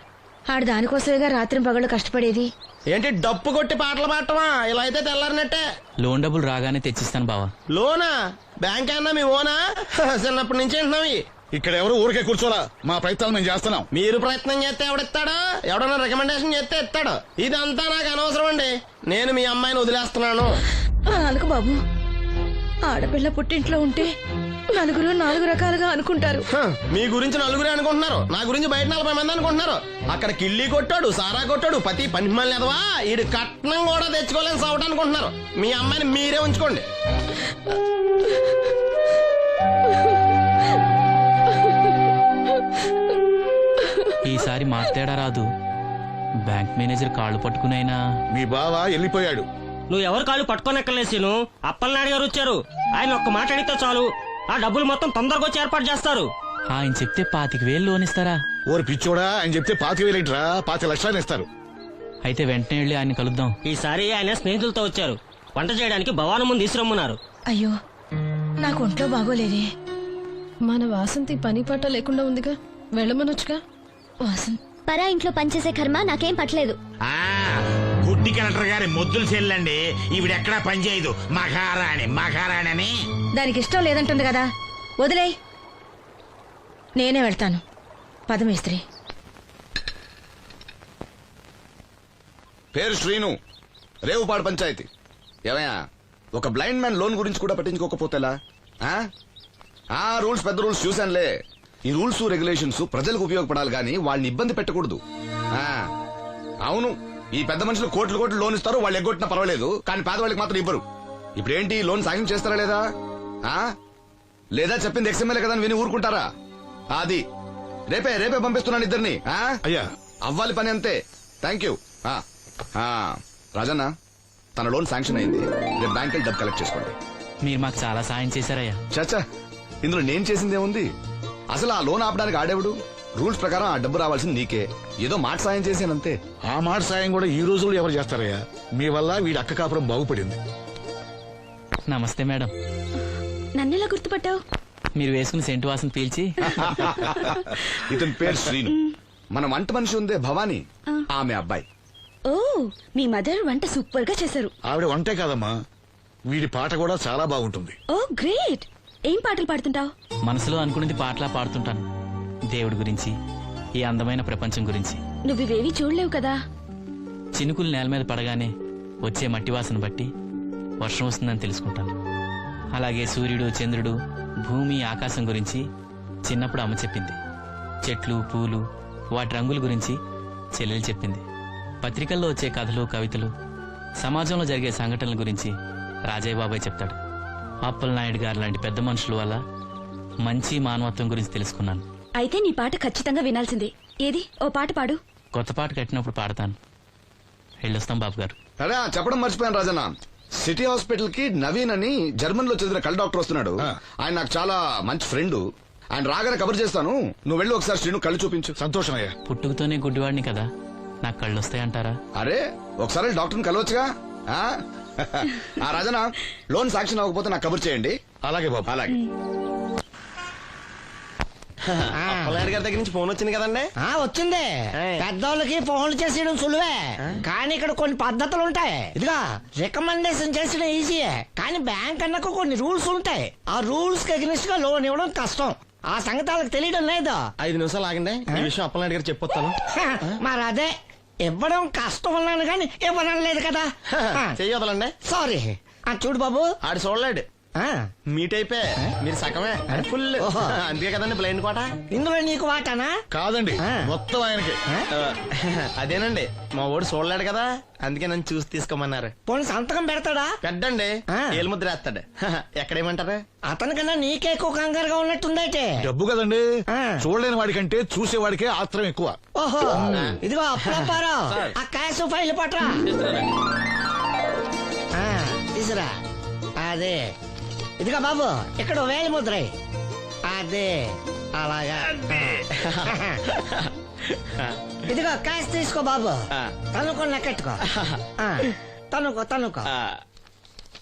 ఆడు దానికోసమేగా రాత్రి పగళ్ళు కష్టపడేది. ఏంటి డప్పు కొట్టి పాటలు పాడటమా? ఇలా అయితే తెల్లారినట్టే. లోన్ డబ్బులు రాగానే తెచ్చిస్తాను బావా. లోనా? బ్యాంక్ అన్నా మీ ఓనా? చిన్నప్పటి నుంచి వింటున్నావి. ఇక్కడ ఎవరు ఊరికే కూర్చోలా, మా ప్రయత్నాలు మేము చేస్తున్నాం. మీరు ప్రయత్నం చేస్తే ఎవడిస్తాడా? ఎవడన్నా రికమెండేషన్ చేస్తే ఇస్తాడు. ఇదంతా నాకు అనవసరం అండి. నేను మీ అమ్మాయిని వదిలేస్తున్నాను. అనుకు బాబు, ఆడపిల్ల పుట్టింట్లో ఉంటే నలుగురు 4 రకాలుగా అనుకుంటారు. మీ గురించి నలుగురే అనుకుంటున్నారు, నా గురించి బయట 40 మంది అనుకుంటున్నారు. అక్కడ కిళ్ళి కొట్టాడు, సారా కొట్టాడు, పతి పనిమల్ని ఎదవా, ఈడు కట్నం కూడా తెచ్చుకోలేని సవట అనుకుంటున్నారు. మీ అమ్మాయిని మీరే ఉంచుకోండి. ఈసారి మాట్లాడా రాదు. బ్యాంక్ మేనేజర్ కాళ్ళు పట్టుకునైనా మీ బావ వెళ్ళిపోయాడు. నువ్వు ఎవరు కాళ్ళు పట్టుకోనెక్కలేసిను. అప్పలనాయుడు గారు వచ్చారు. ఆయన ఒక్క మాట అడిగితే చాలు, ఆ డబ్బులు మొత్తం తొందరగా వచ్చి ఏర్పాటు చేస్తారు. ఆయన చెప్తే 25,000 లోన్ ఇస్తారా? ఓరి పిచ్చోడా, ఆయన చెప్తే 25,000 ఏంట్రా, 5 లక్షలు ఇస్తారు. అయితే వెంటనే వెళ్ళి ఆయన కలుద్దాం. ఈసారి ఆయన స్నేహితులతో వచ్చారు. వంట చేయడానికి భవానం ముందు తీసురమ్మన్నారు. అయ్యో, నాకు ఒంట్లో బాగోలేదే. మన వాసంతి పని పట్ట లేకుండా ఉందిగా, వెళ్ళమనొచ్చుగా. వాసంత్ పరా ఇంట్లో పనిచేసే కర్మ నాకేం పట్టలేదు. గుడ్డి కలెక్టర్ గారి ముద్దులు చెల్లండి. ఈవిడెక్కడా పనిచేయదు. మహారాణి అని. దానికి ఇష్టం లేదంటుంది కదా, వదిలేయ్. నేనే వెళ్తాను. పదమేస్త్రి. పేరు శ్రీను, రేవుపాడు పంచాయతీ. ఏమయ్యా, ఒక బ్లైండ్ మ్యాన్ లోన్ గురించి కూడా పట్టించుకోకపోతేలా? రూల్స్ పెద్ద రూల్స్ చూశానులే. ఈ రూల్స్ రెగ్యులేషన్స్ ప్రజలకు ఉపయోగపడాలి గానీ వాళ్ళని ఇబ్బంది పెట్టకూడదు. అవును, ఈ పెద్ద మనుషులు కోట్లు లోన్ ఇస్తారు, వాళ్ళు ఎగ్గొట్టినా పర్వాలేదు, కానీ పేదవాళ్ళకి మాత్రం ఇవ్వరు. ఇప్పుడేంటి, లోన్ సాయం చేస్తారా లేదా? లేదా చెప్పింది ఎక్స్ఎంఎల్ఏ కదా అని విని ఊరుకుంటారా? అది రేపే పంపిస్తున్నాను ఇద్దరిని. అయ్యా అవ్వాలి పని అంతే. Thank you. రాజన్న, తన లోన్ శాంక్షన్ అయింది. రేపు బ్యాంక్ డబ్బు కలెక్ట్ చేసుకోండి. మీరు మాకు చాలా సాయం చేశారయ్యా. చచ్చా, ఇందులో నేను చేసింది ఏముంది? అసలు ఆ లోన్ ఆపడానికి ఆడేవుడు? రూల్స్ ప్రకారం ఆ డబ్బు రావాల్సింది నీకే. ఏదో మాట సాయం చేశానంతే. ఆ మాట సాయం కూడా ఈ రోజుల్లో ఎవరు చేస్తారయ్యా? మీ వల్ల వీడి అక్క కాపురం బాగుపడింది. నమస్తే మేడం. నన్నెలా గుర్తుపట్టావు? మీరు వేసుకుని సెంటు వాసన పీల్చి ఇతని పేరు శ్రీను. మన వంట మనిషి ఉందే భవానీ, ఆమె అబ్బాయి. ఓ, మీ మదర్ వంట సూపర్ గా చేశారు. ఆవిడ వంటే కాదమ్మా, వీడి పాట కూడా చాలా బాగుంటుంది. ఓ గ్రేట్. ఏం పాటలు పాడుతుంటావు? మనసులో అనుకున్నది పాటలా పాడుతుంటాను. దేవుడి గురించి, ఈ అందమైన ప్రపంచం గురించి. నువ్వు ఇవేవి చూడలేవు కదా. చినుకులు నేల మీద పడగానే వచ్చే మట్టి వాసన బట్టి వర్షం వస్తుందని తెలుసుకుంటాను. అలాగే సూర్యుడు, చంద్రుడు, భూమి, ఆకాశం గురించి చిన్నప్పుడు అమ్మ చెప్పింది. చెట్లు, పూలు, వాటి రంగుల గురించి చెల్లెలు చెప్పింది. పత్రికల్లో వచ్చే కథలు, కవితలు, సమాజంలో జరిగే సంఘటనల గురించి రాజయ్య బాబాయ్ చెప్తాడు. అప్పలనాయుడు గారు లాంటి పెద్ద మనుషుల వల్ల మంచి మానవత్వం గురించి తెలుసుకున్నాను. అయితే నీ పాట ఖచ్చితంగా వినాల్సిందే. ఏది, ఓ పాట పాడు. కొత్త పాట కట్టినప్పుడు పాడతాను. వెళ్ళొస్తాం బాబు గారు. అరే, చెప్పడం మర్చిపోయాను రాజన్న. సిటీ హాస్పిటల్ కి నవీన్ అని జర్మన్ లో చదివిన కళ్ళ డాక్టర్ వస్తున్నాడు. ఆయన నాకు చాలా మంచి ఫ్రెండ్. ఆయన రాగానే కబర్ చేస్తాను. నువ్వు వెళ్ళి ఒకసారి శ్రీను కళ్ళు చూపించు. సంతోషం అయ్యా. పుట్టుకతోనే గుడ్డివాడిని కదా, నాకు కళ్ళు వస్తాయంటారా? అరే, ఒకసారి డాక్టర్ని కలవచ్చుగా. రాజన్న, లోన్ శాంక్షన్ అవ్వకపోతే నాకు కబుర్ చేయండి. అలాగే బాబు. అలాగే. అప్పలనాయుడు గారి దగ్గర నుంచి ఫోన్ వచ్చింది కదండి. వచ్చింది. పెద్దోళ్ళకి ఫోన్లు చేసేయడం సులువే, కానీ ఇక్కడ కొన్ని పద్ధతులు ఉంటాయి. ఇదిగా రికమెండేషన్ చేసడం ఈజీయే, కానీ బ్యాంక్ అన్నకు కొన్ని రూల్స్ ఉంటాయి. ఆ రూల్స్ కి అగ్నిస్ట్ గా లోన్ ఇవ్వడం కష్టం. ఆ సంగతి వాళ్ళకి తెలియడం లేదు. 5 నిమిషాలు ఆగండి, ఈ విషయం అప్పలనాయుడు గారు చెప్పొస్తాను. మరి అదే ఇవ్వడం కష్టం అన్నాను కానీ ఇవ్వడం లేదు కదా. చెయ్యొదలండి. సారీ. చూడు బాబు, ఆడు చూడలేడు. మీట్ అయిపోయి మీరు సగమే, ఫుల్. అందుకే కదండి బ్లైండ్ కోట. ఇందులో నీకు వాటానా? కాదండి, మొత్తం ఆయనకి. అదేనండి, మా ఓడు చూడలేడు కదా, అందుకే నన్ను చూసి తీసుకోమన్నారు. పోనీ సంతకం పెడతాడా? పెద్దండి, ఏలు ముద్ర వేస్తాడు. ఎక్కడేమంటారు? అతనికన్నా నీకే ఎక్కువ కంగారుగా ఉన్నట్టుందైతే. డబ్బు కదండి, చూడలేని వాడికంటే చూసేవాడికే ఆత్రం ఎక్కువ. ఓహో, ఇదిగో అప్పుడప్పారావు, ఆ క్యాష్ ఫైల్ పట్రా. తీసురా. అదే, ఇదిగా బాబు, ఇక్కడ వేలి ముద్ర. అదే, అలాగా. ఇదిగో క్యాష్ తీసుకో బాబు. తనుకో, లెక్కెట్టుకో. తనుకో.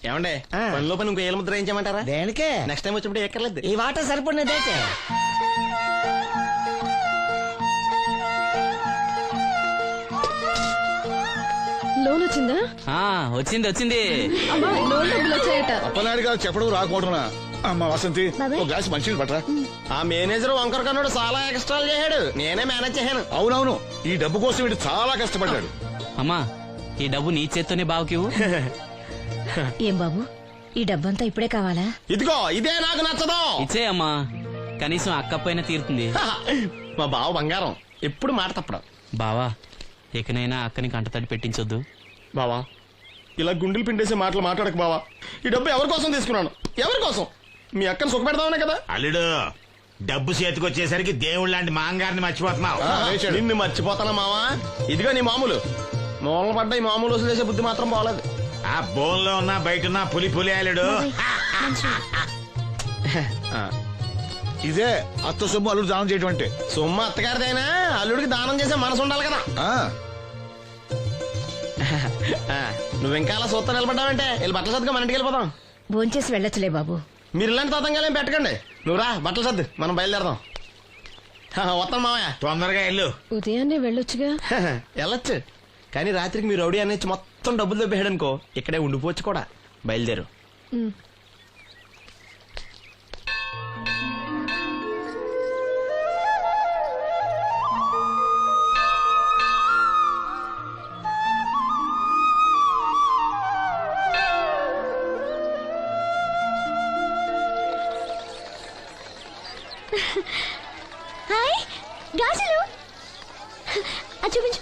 ఏమండే, పనిలో పని ఇంకో ఏలు ముద్ర ఏం చేయమంటారా? దేనికే? నెక్స్ట్ టైం వచ్చినప్పుడు ఎక్కర్లేదు. ఈ వాటర్ సరిపడినదైతే. లోన్ వచ్చిందా? వచ్చింది. లోన్ డబ్బులు వచ్చాయట. అప్పలనాయుడు గారు చెప్పడం రాకపోవడం. అమ్మ వసంతి, ఒక గ్లాస్ మంచినీళ్ళు పట్టరా. ఆ మేనేజర్ వంకర కన్నాడు, చాలా ఎక్స్ట్రాలు చేశాడు. నేనే మేనేజ్ చేశాను. అవునవును, ఈ డబ్బు కోసం వీడు చాలా కష్టపడ్డాడు. అమ్మా, ఈ డబ్బు నీ చేత్తోనే బావుకివు. ఏం బాబు, ఈ డబ్బంతా ఇప్పుడే కావాలా? ఇదిగో, ఇదే నాకు నచ్చదు. ఇచ్చేయమ్మా, కనీసం అక్కపైన తీరుతుంది. మా బావ బంగారం, ఎప్పుడు మాట తప్పడం. బావా, ఇకనైనా అక్కని కంటతడి పెట్టించొద్దు. బావా, ఇలా గుండెలు పిండేసే మాటలు మాట్లాడక బావా. ఈ డబ్బు ఎవరి కోసం తీసుకున్నాను? ఎవరి కోసం? మీ అక్కను సుఖపెడదామనే కదా. అల్లుడు, డబ్బు చేతికొచ్చేసరికి దేవుడు లాంటి మాంగారిని మర్చిపోతున్నావు. నిన్ను మర్చిపోతానా మావా? ఇదిగో నీ మామూలు మూలన పడ్డ ఈ మామూలు వసూలు చేసే బుద్ధి మాత్రం బాగలేదు. ఆ బోన్లో ఉన్నా బయట ఉన్నా పులి అల్లుడు. ఇదే అత్త సొమ్ము అల్లుడు దానం చేయడం అంటే. సొమ్ము అత్తగారిదైనా అల్లుడికి దానం చేసే మనసు ఉండాలి కదా. నువ్వు ఇంకా అలా సూత్తా నిలబడ్డావంటే వెళ్ళి బట్టలు సర్దుగా మన ఇంటికి వెళ్ళిపోదాం. భోంచేసి వెళ్ళొచ్చులే బాబు. మీరు ఇలాంటి తతంగాలేం పెట్టకండి. నువ్వు రా, బట్టలు సర్దు, మనం బయలుదేరదాం. వస్తాం మావయ్య. తొందరగా వెళ్ళు. ఉదయాన్నే వెళ్ళొచ్చుగా. వెళ్ళొచ్చు, కానీ రాత్రికి మీరు రౌడీ అనేది మొత్తం డబ్బులు దొబ్బేయడనుకో, ఇక్కడే ఉండిపోవచ్చు కూడా. బయలుదేరు. హాయ్, గాజులు చూపించు.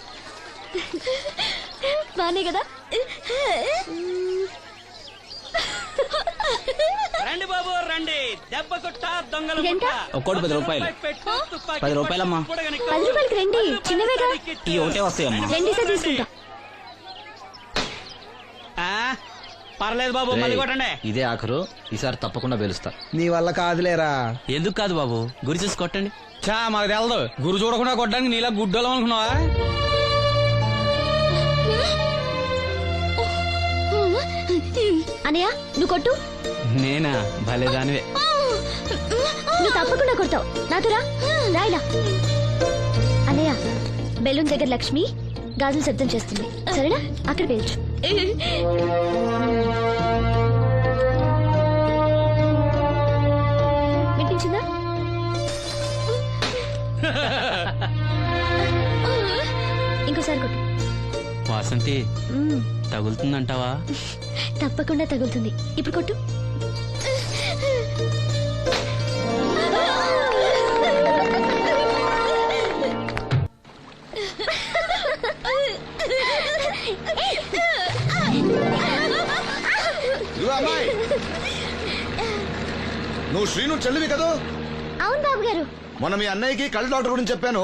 బానే కదా? రండి బాబు రండి దెబ్బ కొట్ట దొంగలు ఇదెంత? ఒక్కోటి 10 రూపాయలు. 10 రూపాయలమ్మా. 10 రూపాయలకి రండి, చిన్నవేగా. ఈ ఒకటే వస్తాయమ్మా. రెండు సార్ తీసుకుంటా. పర్లేదు బాబు మళ్ళీ కొట్టండి. ఇదే ఆఖరు, ఈసారి తప్పకుండా పేలుస్తా. నీ వల్ల కాదులేరా. ఎందుకు కాదు బాబు, గురి చూసి కొట్టండి. చా మాకు తెలదు, గురు చూడకుండా కొట్టడానికి నీలా గుడ్డోళం అనుకున్నావా? అనయ్య నువ్వు కొట్టు. నేనా? భలే దానివే. నువ్వు తప్పకుండా కొడతావు. నాతో రా, రాయిలా. అన్నయ్య, బెలూన్ దగ్గర లక్ష్మి గాజులు శబ్దం చేస్తుంది, సరేనా? అక్కడ పేల్చు. వినిపించిందా? ఇంకోసారి కొట్టు. వాసంతి, మ్మ్. తగులుతుందంటావా? తప్పకుండా తగులుతుంది. ఇప్పుడు కొట్టు. ఇదిగో అమ్మాయి, నువ్వు శ్రీను చెల్లివి కదూ? అవును బాబు గారు. మొన్న మీ అన్నయ్యకి కళ్ళు డాక్టర్ గురించి చెప్పాను.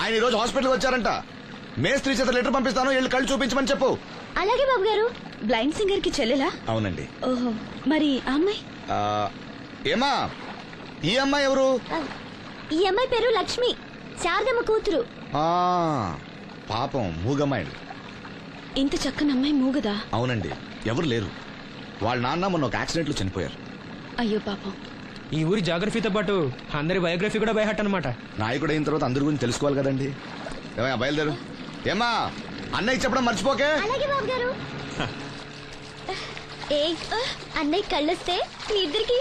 ఆయన ఈ రోజు హాస్పిటల్ వచ్చారంట. మేస్త్రి చేత లెటర్ పంపిస్తాను, వెళ్ళి కళ్ళు చూపించమని చెప్పు. అలాగే బాబు గారు. బ్లైండ్ సింగర్ కి చెల్లెలా? అవునండి. ఓహో, మరి ఆ అమ్మాయి? ఏమా, ఈ అమ్మాయి ఎవరు? ఈ అమ్మాయి పేరు లక్ష్మి, శారదమ్మ కూతురు. ఆ, పాపం మూగమ్మాయి. ఇంత చక్కని అమ్మాయి మూగదా? అవునండి, ఎవరు లేరు. వాళ్ళ నాన్న మొన్న ఒక యాక్సిడెంట్ లో చనిపోయారు. అయ్యో పాపం. ఈ ఊరి జాగ్రఫీతో పాటు అందరి బయోగ్రఫీ కూడా బయట అన్నమాట. నాయకుడు అయిన తర్వాత అందరి గురించి తెలుసుకోవాలి కదండి. ఏమయ్యా, బయలుదేరు. ఏమా, అన్నయ్య చెప్పడం మర్చిపోకే. అలాగే బాబు గారు. ఏ అన్నయ్య కళ్ళొస్తే మీ ఇద్దరికి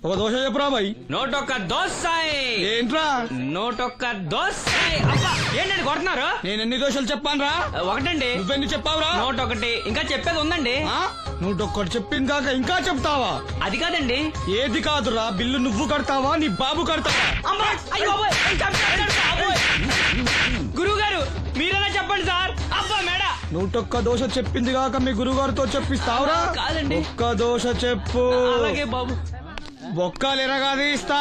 ఒక దోశ చెప్పురా బాయ్. నోటొక్క దోశ. ఏంట్రా? నోటొక్క దోశ. అబ్బా, ఏంటండి కొడుతున్నారు? నేను ఎన్ని దోశలు చెప్పాను రా? ఒకటండి. నువ్వెన్ని చెప్పావురా? నోటొకటి. ఇంకా చెప్పేది ఉందండి. నోటొక్కటి చెప్పింది కాక ఇంకా చెప్తావా? అది కాదండి. ఏది కాదురా, బిల్లు నువ్వు కడతావా నీ బాబు కడతావా? గురువు గారు మీరైనా చెప్పండి సార్. అబ్బా మేడ. నూటొక్క దోశ చెప్పింది కాక మీ గురువు గారితో చెప్పిస్తావురా? కాదండి. ఒక్క దోశ చెప్పు. అలాగే బాబు. బొక్కలు ఎరగాది ఇస్తా.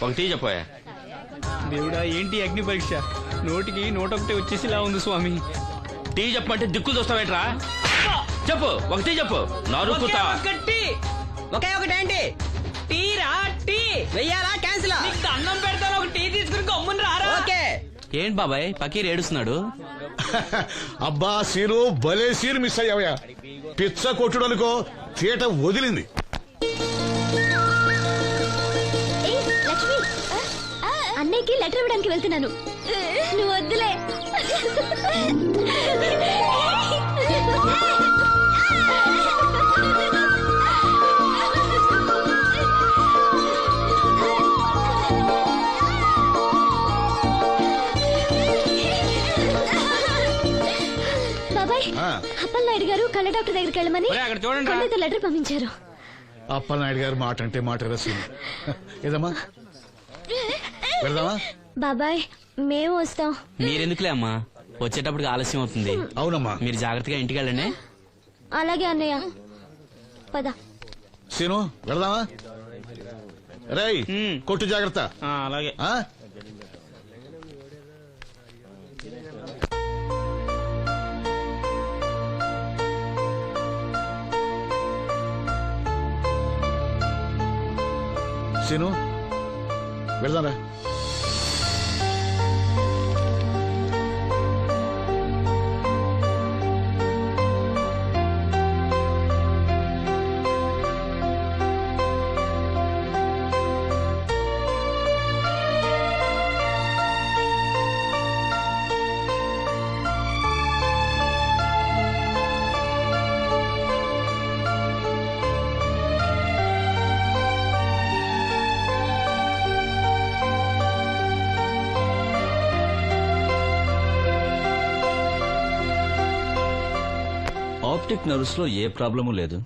ఒకటి చెప్పాయా? దేవుడా, ఏంటి అగ్ని పరీక్ష? నోటికి నోటొకటి వచ్చేసిలా ఉంది స్వామి. టీ చెప్పమంటే దిక్కులు చూస్తావేట్రా? చెప్పు, ఒకటి చెప్పు. నరుకుతా. ఒకటి. ఒకే ఒకటి ఏంటి? టీ రా, టీ వెయ్యాలా క్యాన్సిల్? అన్నం పెడతాను, ఒక టీ తీసుకుని గమ్మున రారా. ఓకే. ఏంటి బాబాయ్ పకీర్ ఏడుస్తున్నాడు? అబ్బా సీరు, భలే సీరు మిస్ అయ్యావయ్యా. పిచ్చ కొట్టుడు అనుకో, తీట వదిలింది. ఏ లక్ష్మి, అన్నయ్యకి లెటర్ ఇవ్వడానికి వెళ్తున్నాను. నువ్వు వద్దులే. బాబాయ్, అప్పలనాయుడు గారు కళ్ళ డాక్టర్ దగ్గరికి వెళ్ళమని అక్కడ చూడండి. కళ్ళతో లెటర్ పంపించారు. అప్పలనాయుడు గారు మాట అంటే మాట రసీదు. ఏదమ్మా, వెళ్దామా? బాబాయ్, మేము వస్తాం. మీరెందుకులే అమ్మా, వచ్చేటప్పటికి ఆలస్యం అవుతుంది. అవునమ్మా. మీరు జాగ్రత్తగా ఇంటికి వెళ్ళండి. అలాగే అన్నయ్య, పద. సీను, వెళ్దామా? రేయ్, కొట్టు జాగ్రత్త. అలాగే. ఆ? సీను, వెళ్దాంరా. ఆప్టిక్ నర్వ్స్ లో ఏ ప్రాబ్లము లేదు.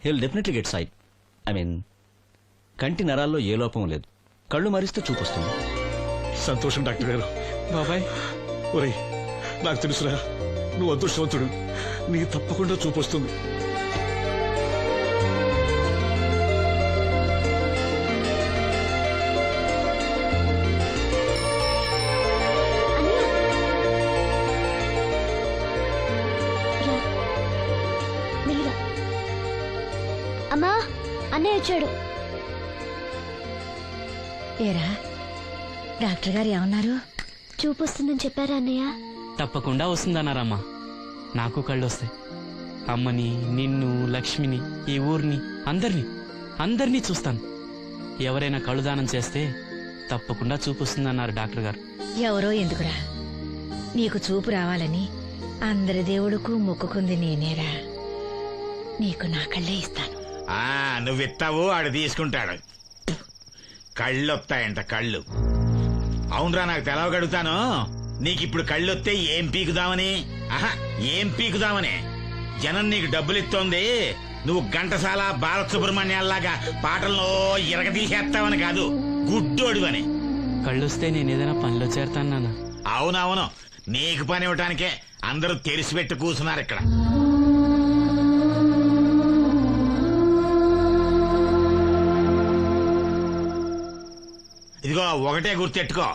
He'll definitely get sight. I mean కంటి నరాల్లో ఏ లోపం లేదు. కళ్ళు మరిస్తే చూపొస్తుంది. సంతోషం డాక్టర్ గారు. బాబాయ్, ఒరేయ్, నాకు తెలుసురా, నువ్వు అదృష్టవంతుడు, నీకు తప్పకుండా చూపొస్తుంది. మెల్లిగా. అమ్మా అన్నయ్య వచ్చాడు. ఏరా డాక్టర్ గారు ఏమన్నారు? చూపు వస్తుందని చెప్పారా అన్నయ్య? తప్పకుండా వస్తుందన్నారమ్మా. నాకు కళ్ళు వస్తాయి. అమ్మని, నిన్ను, లక్ష్మిని, ఈ ఊరిని, అందరినీ చూస్తాను. ఎవరైనా కళ్ళు దానం చేస్తే తప్పకుండా చూపు వస్తుందన్నారు డాక్టర్ గారు. ఎవరో ఎందుకురా, నీకు చూపు రావాలని అందరి దేవుడుకు మొక్కుకుంది నేనేరా. నీకు నా కళ్ళే ఇస్తాను. నువ్వు ఇస్తావు, ఆడు తీసుకుంటాడు. కళ్ళు వస్తాయంట, కళ్ళు. అవునరా, నాకు తెలవగడుగుతాను. నీకిప్పుడు కళ్ళొస్తే ఏం పీకుదామని? ఏం పీకుదామని? జనం నీకు డబ్బులు ఇస్తోంది, నువ్వు ఘంటసాల బాలసుబ్రహ్మణ్యాల్లాగా పాటల్లో ఇరగదీసేస్తావని కాదు, గుడ్డోడివని. కళ్ళొస్తే నేను ఏదైనా పనిలో చేరతాను నాన్న. అవునవును, నీకు పని ఇవ్వటానికే అందరూ తెరిసిపెట్టి కూర్చున్నారు ఇక్కడ. ఇదిగో ఒకటే గుర్తెట్టుకో,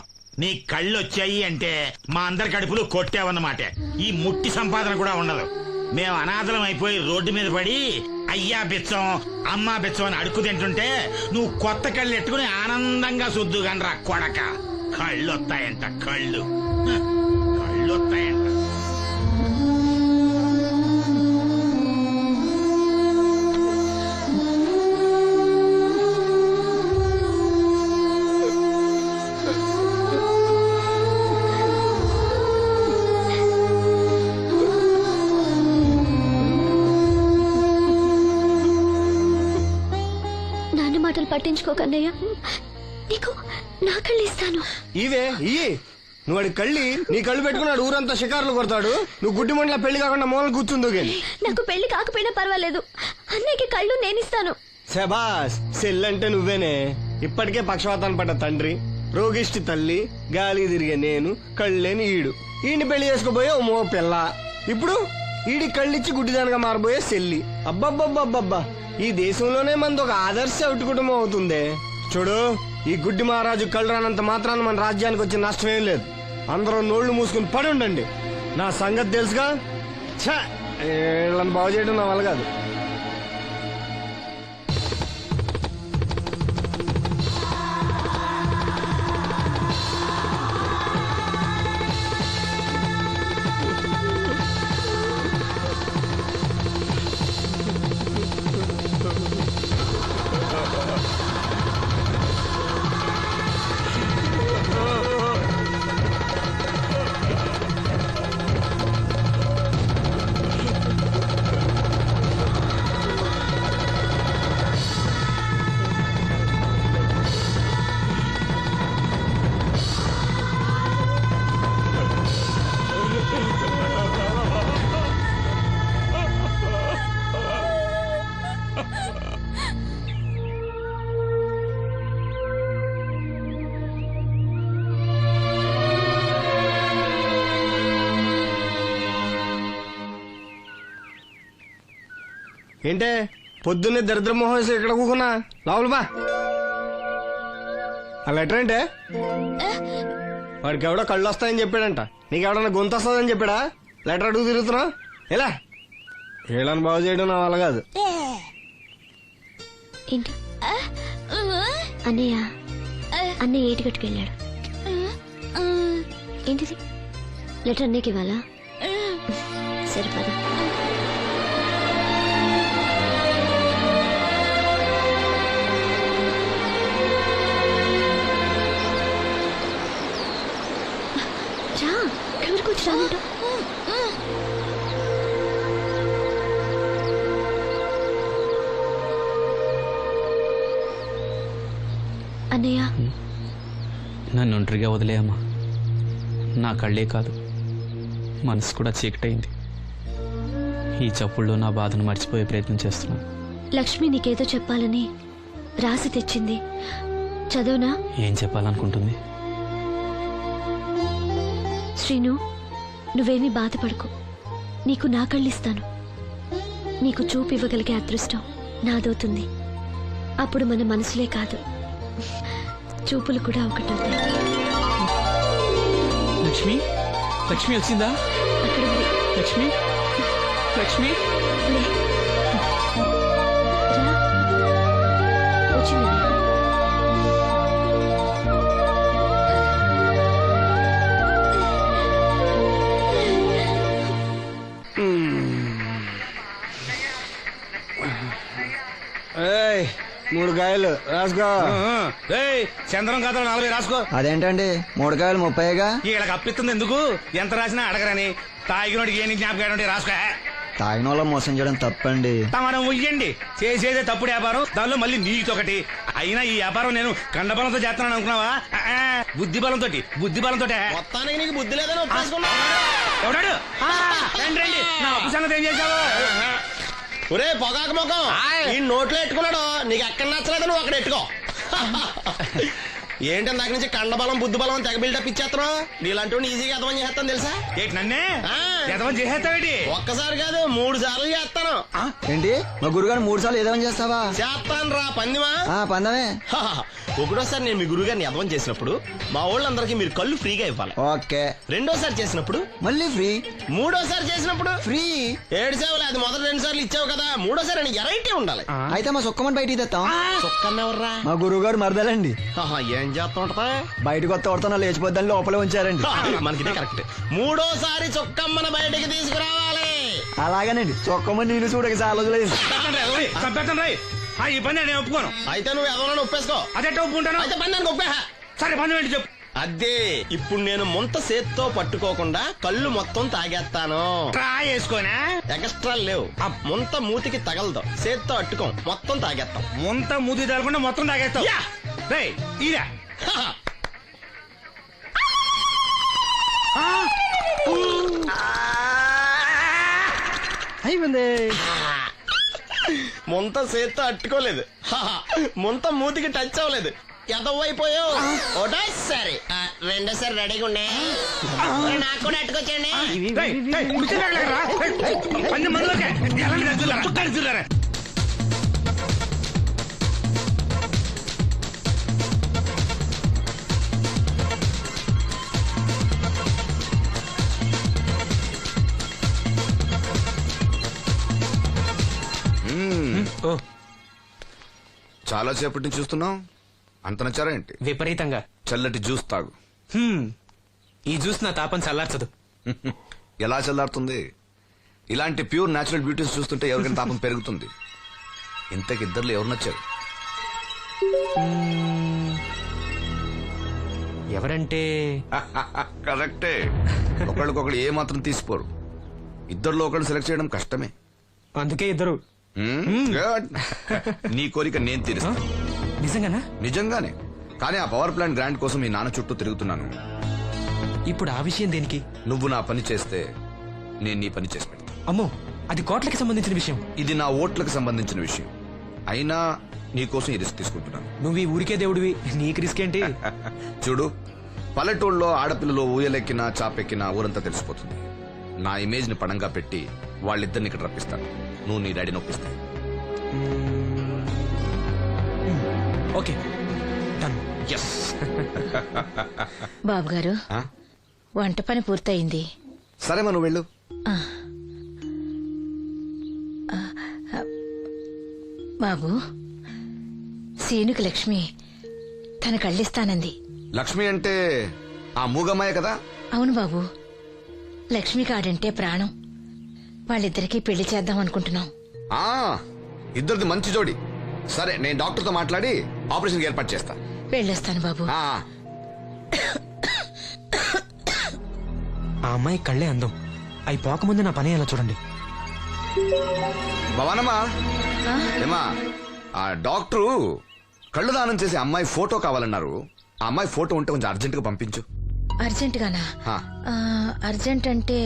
నీ కళ్ళు వచ్చాయి అంటే మా అందరి కడుపులు కొట్టావన్నమాట. ఈ ముట్టి సంపాదన కూడా ఉండదు. మేము అనాథలం అయిపోయి రోడ్డు మీద పడి అయ్యా బిచ్చం, అమ్మా బిచ్చం అని అడుక్కు తింటుంటే నువ్వు కొత్త కళ్ళు ఎట్టుకుని ఆనందంగా శుద్ధుగనరా కొడక. కళ్ళు వస్తాయంట, కళ్ళు వస్తాయంట. మాటలు పట్టించుకోకన్నయ్య, నీకు నా కళ్ళు ఇస్తాను. ఇవే ఇయ్యి. నువ్వు వాడి కళ్ళి నీ కళ్ళు పెట్టుకున్నాడు, ఊరంతా షికారులు కొడతాడు. నువ్వు గుడ్డి మండల పెళ్లి కాకుండా మూలలు కూర్చుందో గాని. నాకు పెళ్లి కాకపోయినా పర్వాలేదు, అన్నయ్యకి కళ్ళు నేనిస్తాను. శబాస్, సెల్లంటే నువ్వేనే. ఇప్పటికే పక్షవాతాన్ని పడ్డ తండ్రి, రోగిష్టి తల్లి, గాలి తిరిగే నేను, కళ్ళేని ఈడు. ఈయన్ని పెళ్లి చేసుకోబోయే ఓ మో పిల్ల. ఇప్పుడు ఈడి కళ్ళిచ్చి గుడ్డిదానిగా మారబోయే సెల్లి. అబ్బబ్బబ్బబ్బబ్బా, ఈ దేశంలోనే మనది ఒక ఆదర్శ అవుట్ కుటుంబం అవుతుందే. చూడు, ఈ గుడ్డి మహారాజు కళ్ళు రానంత మాత్రాన మన రాజ్యానికి వచ్చిన నష్టమేం లేదు. అందరూ నోళ్లు మూసుకుని పడి ఉండండి. నా సంగతి తెలుసుగా. వీళ్ళని బాగు చేయడం నా వల్ల కాదు. ఏంటే పొద్దున్నే దరిద్ర మోహన్ ఇక్కడ కూకున్నా? లోపల బా. ఆ లెటర్ ఏంటే? వాడికి ఎవడో కళ్ళు వస్తాయని చెప్పాడంట, నీకెవడన్నా గొంతు వస్తుందని చెప్పాడా? లెటర్ అడుగు తిరుగుతున్నావు ఎలా? వీళ్ళని బాగు చేయడం నా వల్ల కాదు. ఏంటి అన్నయ్య? అన్నయ్య ఏటికట్టుకెళ్ళాడు. ఏంటిది? లెటర్ అన్నయ్యకి ఇవ్వాలా? సరిపదా. రా, ఇక్కడ వరకు వచ్చి రానంట. అన్నయ్య, నన్ను ఒంటరిగా వదిలేయమ్మా. నా కళ్ళే కాదు, మనసు కూడా చీకటైంది. ఈ చప్పుల్లో నా బాధను మర్చిపోయే ప్రయత్నం చేస్తున్నాను. లక్ష్మి నీకేదో చెప్పాలని రాసి తెచ్చింది, చదవనా? ఏం చెప్పాలనుకుంటుంది? శ్రీను, నువ్వేమీ బాధపడకు. నీకు నా కళ్ళిస్తాను. నీకు చూపు ఇవ్వగలిగే అదృష్టం నాదవుతుంది. అప్పుడు మన మనసులే కాదు, చూపులు కూడా ఒకటవుతాయి. లక్ష్మి లక్ష్మి వచ్చిందా? అక్కడ ఉంది. లక్ష్మి లక్ష్మి లే. రా. వచ్చింది. ఏయ్, 3 కాయలు రాసుకో. చంద్రం కథలు 40 రాసుకో. అదేంటండి 3 కాయలు 30గా? వీళ్ళకి అప్పిస్తుంది ఎందుకు? ఎంత రాసినా అడగరని. తాగినోడికి ఏ జ్ఞాపకం రాసుకో. తాగిన వాళ్ళ మోసం చేయడం తప్పండి. మనం ఉయ్యండి, చేసేదే తప్పుడు వ్యాపారం, దానిలో మళ్ళీ నీతొకటి. అయినా ఈ వ్యాపారం నేను కండబలంతో చేస్తున్నాను అనుకున్నావా? బుద్ధి బలంతో. మొత్తానికి నీకు బుద్ధి లేదని ఎవడాడు? రండి రండి, నా అప్పు సంగతి ఏం చేశావు? ఒరే పొగాకు ముఖం, ఈ నోట్లో ఎట్టుకున్నాడు. నీకు ఎక్కడ నచ్చలేదు, నువ్వు అక్కడ ఎట్టుకో. ఏంటి దాని నుంచి కండబలం బుద్ధి బలం తెగ బిల్డప్ ఇచ్చేస్తున్నావు? నీలాంటి ఈజీగా అర్థం చేస్తాను తెలుసా? ఏంటి నన్నే ఎదవం చేసేస్తావేటి? ఒక్కసారి కాదు 3 సార్లు చేస్తాను. ఏంటి మా గురుగారు 3 సార్లు ఎదవం చేస్తావా? చేస్తాను రా పందిమా. పందమే. ఒకటోసారి నేను మీ గురుగారిని ఎదవం చేసినప్పుడు మా వాళ్ళందరికీ మీరు కళ్ళు ఫ్రీగా ఇవ్వాలి. ఓకే. రెండోసారి చేసినప్పుడు మళ్ళీ ఫ్రీ. మూడోసారి చేసినప్పుడు ఫ్రీ. 7 సేవలు అది మొదటి 2 సార్లు ఇచ్చావు కదా, మూడోసారి ఎరైటీ ఉండాలి. అయితే మా సుక్కమని బయటికి తెస్తాం. సుక్కమ్మ ఎవర్రా? మా గురువు గారు మరదలండి. ఏం చేస్తా ఉంటదా? బయటకు వస్తా కొడతా లేచిపోద్దని లోపలే ఉంచారండి. మనకి కరెక్ట్. మూడోసారి చొక్కమ్మన బయటికి తీసుకురావాలి. అలాగేనండి. చొక్కమ్మని నేను చూడక చాలా లేదు. ఈ పని నేను ఒప్పుకోను. అయితే నువ్వు ఎవరైనా ఒప్పేసుకో. అదే ఒప్పుకుంటాను. అయితే పని దానికి ఒప్పే. సరే పని ఏంటి చెప్పు. అదే ఇప్పుడు నేను ముంత చేత్తో పట్టుకోకుండా కళ్ళు మొత్తం తాగేస్తాను. ట్రై చేసుకోనా? ఎక్స్ట్రా లేవు. ముంత మూతికి తగలదు, చేత్తో అట్టుకోం, మొత్తం తాగేస్తాం. ముంత మూతి తగలకుండా మొత్తం తాగేస్తాం. ఇదా అయిపోయింది. ముంత చేత్తో అట్టుకోలేదు, ముంత మూతికి టచ్ అవ్వలేదు. ఎదవైపోయావు. ఒకటోసారి రెండోసారి రెడీగా ఉండే. నాకు కూడా అట్టుకొచ్చండి. చాలా సేపటి నుంచి చూస్తున్నావు. అంత నచ్చారా ఏంటి? విపరీతంగా. చల్లటి జ్యూస్ తాగు. ఈ జ్యూస్ నా తాపం చల్లార్చదు. ఎలా చల్లారుతుంది? ఇలాంటి ప్యూర్ న్యాచురల్ బ్యూటీస్ చూస్తుంటే ఎవరికైనా తాపం పెరుగుతుంది. ఇంతకి ఇద్దరు ఎవరు నచ్చారు? ఎవరంటే? కరెక్టే. ఒకళ్ళకొకళ్ళు ఏ మాత్రం తీసిపోరు. ఇద్దరిలో ఒకళ్ళు సెలెక్ట్ చేయడం కష్టమే. అందుకే ఇద్దరు. Good. నీ కోరిక నేను తీరుస్తాను. నిజంగానా? నిజంగానే. కానీ ఆ పవర్ ప్లాంట్ గ్రాంట్ కోసం మీ నాన్న చుట్టూ తిరుగుతున్నాను. ఇప్పుడు ఆ విషయం దేనికి? నువ్వు నా పని చేస్తే నేను నీ పని చేసి పెడతా. అమ్మో, అది కోట్లకి సంబంధించిన విషయం. ఇది నా ఓట్లకు సంబంధించిన విషయం. అయినా నీకోసం ఈ రిస్క్ తీసుకుంటున్నాను. నువ్వు ఈ ఊరికే దేవుడివి, నీకు రిస్క్ ఏంటి? చూడు, పల్లెటూళ్ళలో ఆడపిల్లలు ఊయలెక్కినా చాపెక్కినా ఊరంతా తెలిసిపోతుంది. నా ఇమేజ్ ని పణంగా పెట్టి వాళ్ళిద్దరిని ఇక్కడ రప్పిస్తాను. నువ్వు నీ డాడీ నొప్పిస్తాయి. Okay, done. ఎస్. బాబు గారు, వంట పని పూర్తయింది. సరే మనం వెళ్ళు. బాబు, సీనుకి లక్ష్మి తన కళ్ళిస్తానంది. లక్ష్మి అంటే ఆ మూగమ్మాయ కదా? అవును బాబు, లక్ష్మి కాడంటే ప్రాణం. వాళ్ళిద్దరికీ పెళ్లి చేద్దాం అనుకుంటున్నాం. ఇద్దరిది మంచి జోడి. సరే, నేను డాక్టర్తో మాట్లాడి ఆపరేషన్ ఏర్పాటు చేస్తా. వెళ్ళొస్తాను బాబు. ఆ అమ్మాయి కళ్ళే అందం. అవి పోకముందు నా పని ఎలా చూడండి. భవానమ్మా, ఏమా, ఆ డాక్టరు కళ్ళు దానం చేసే అమ్మాయి ఫోటో కావాలన్నారు. ఆ అమ్మాయి ఫోటో ఉంటే కొంచెం అర్జెంట్ గా పంపించు. అర్జెంట్ గానా? అర్జెంట్ అంటే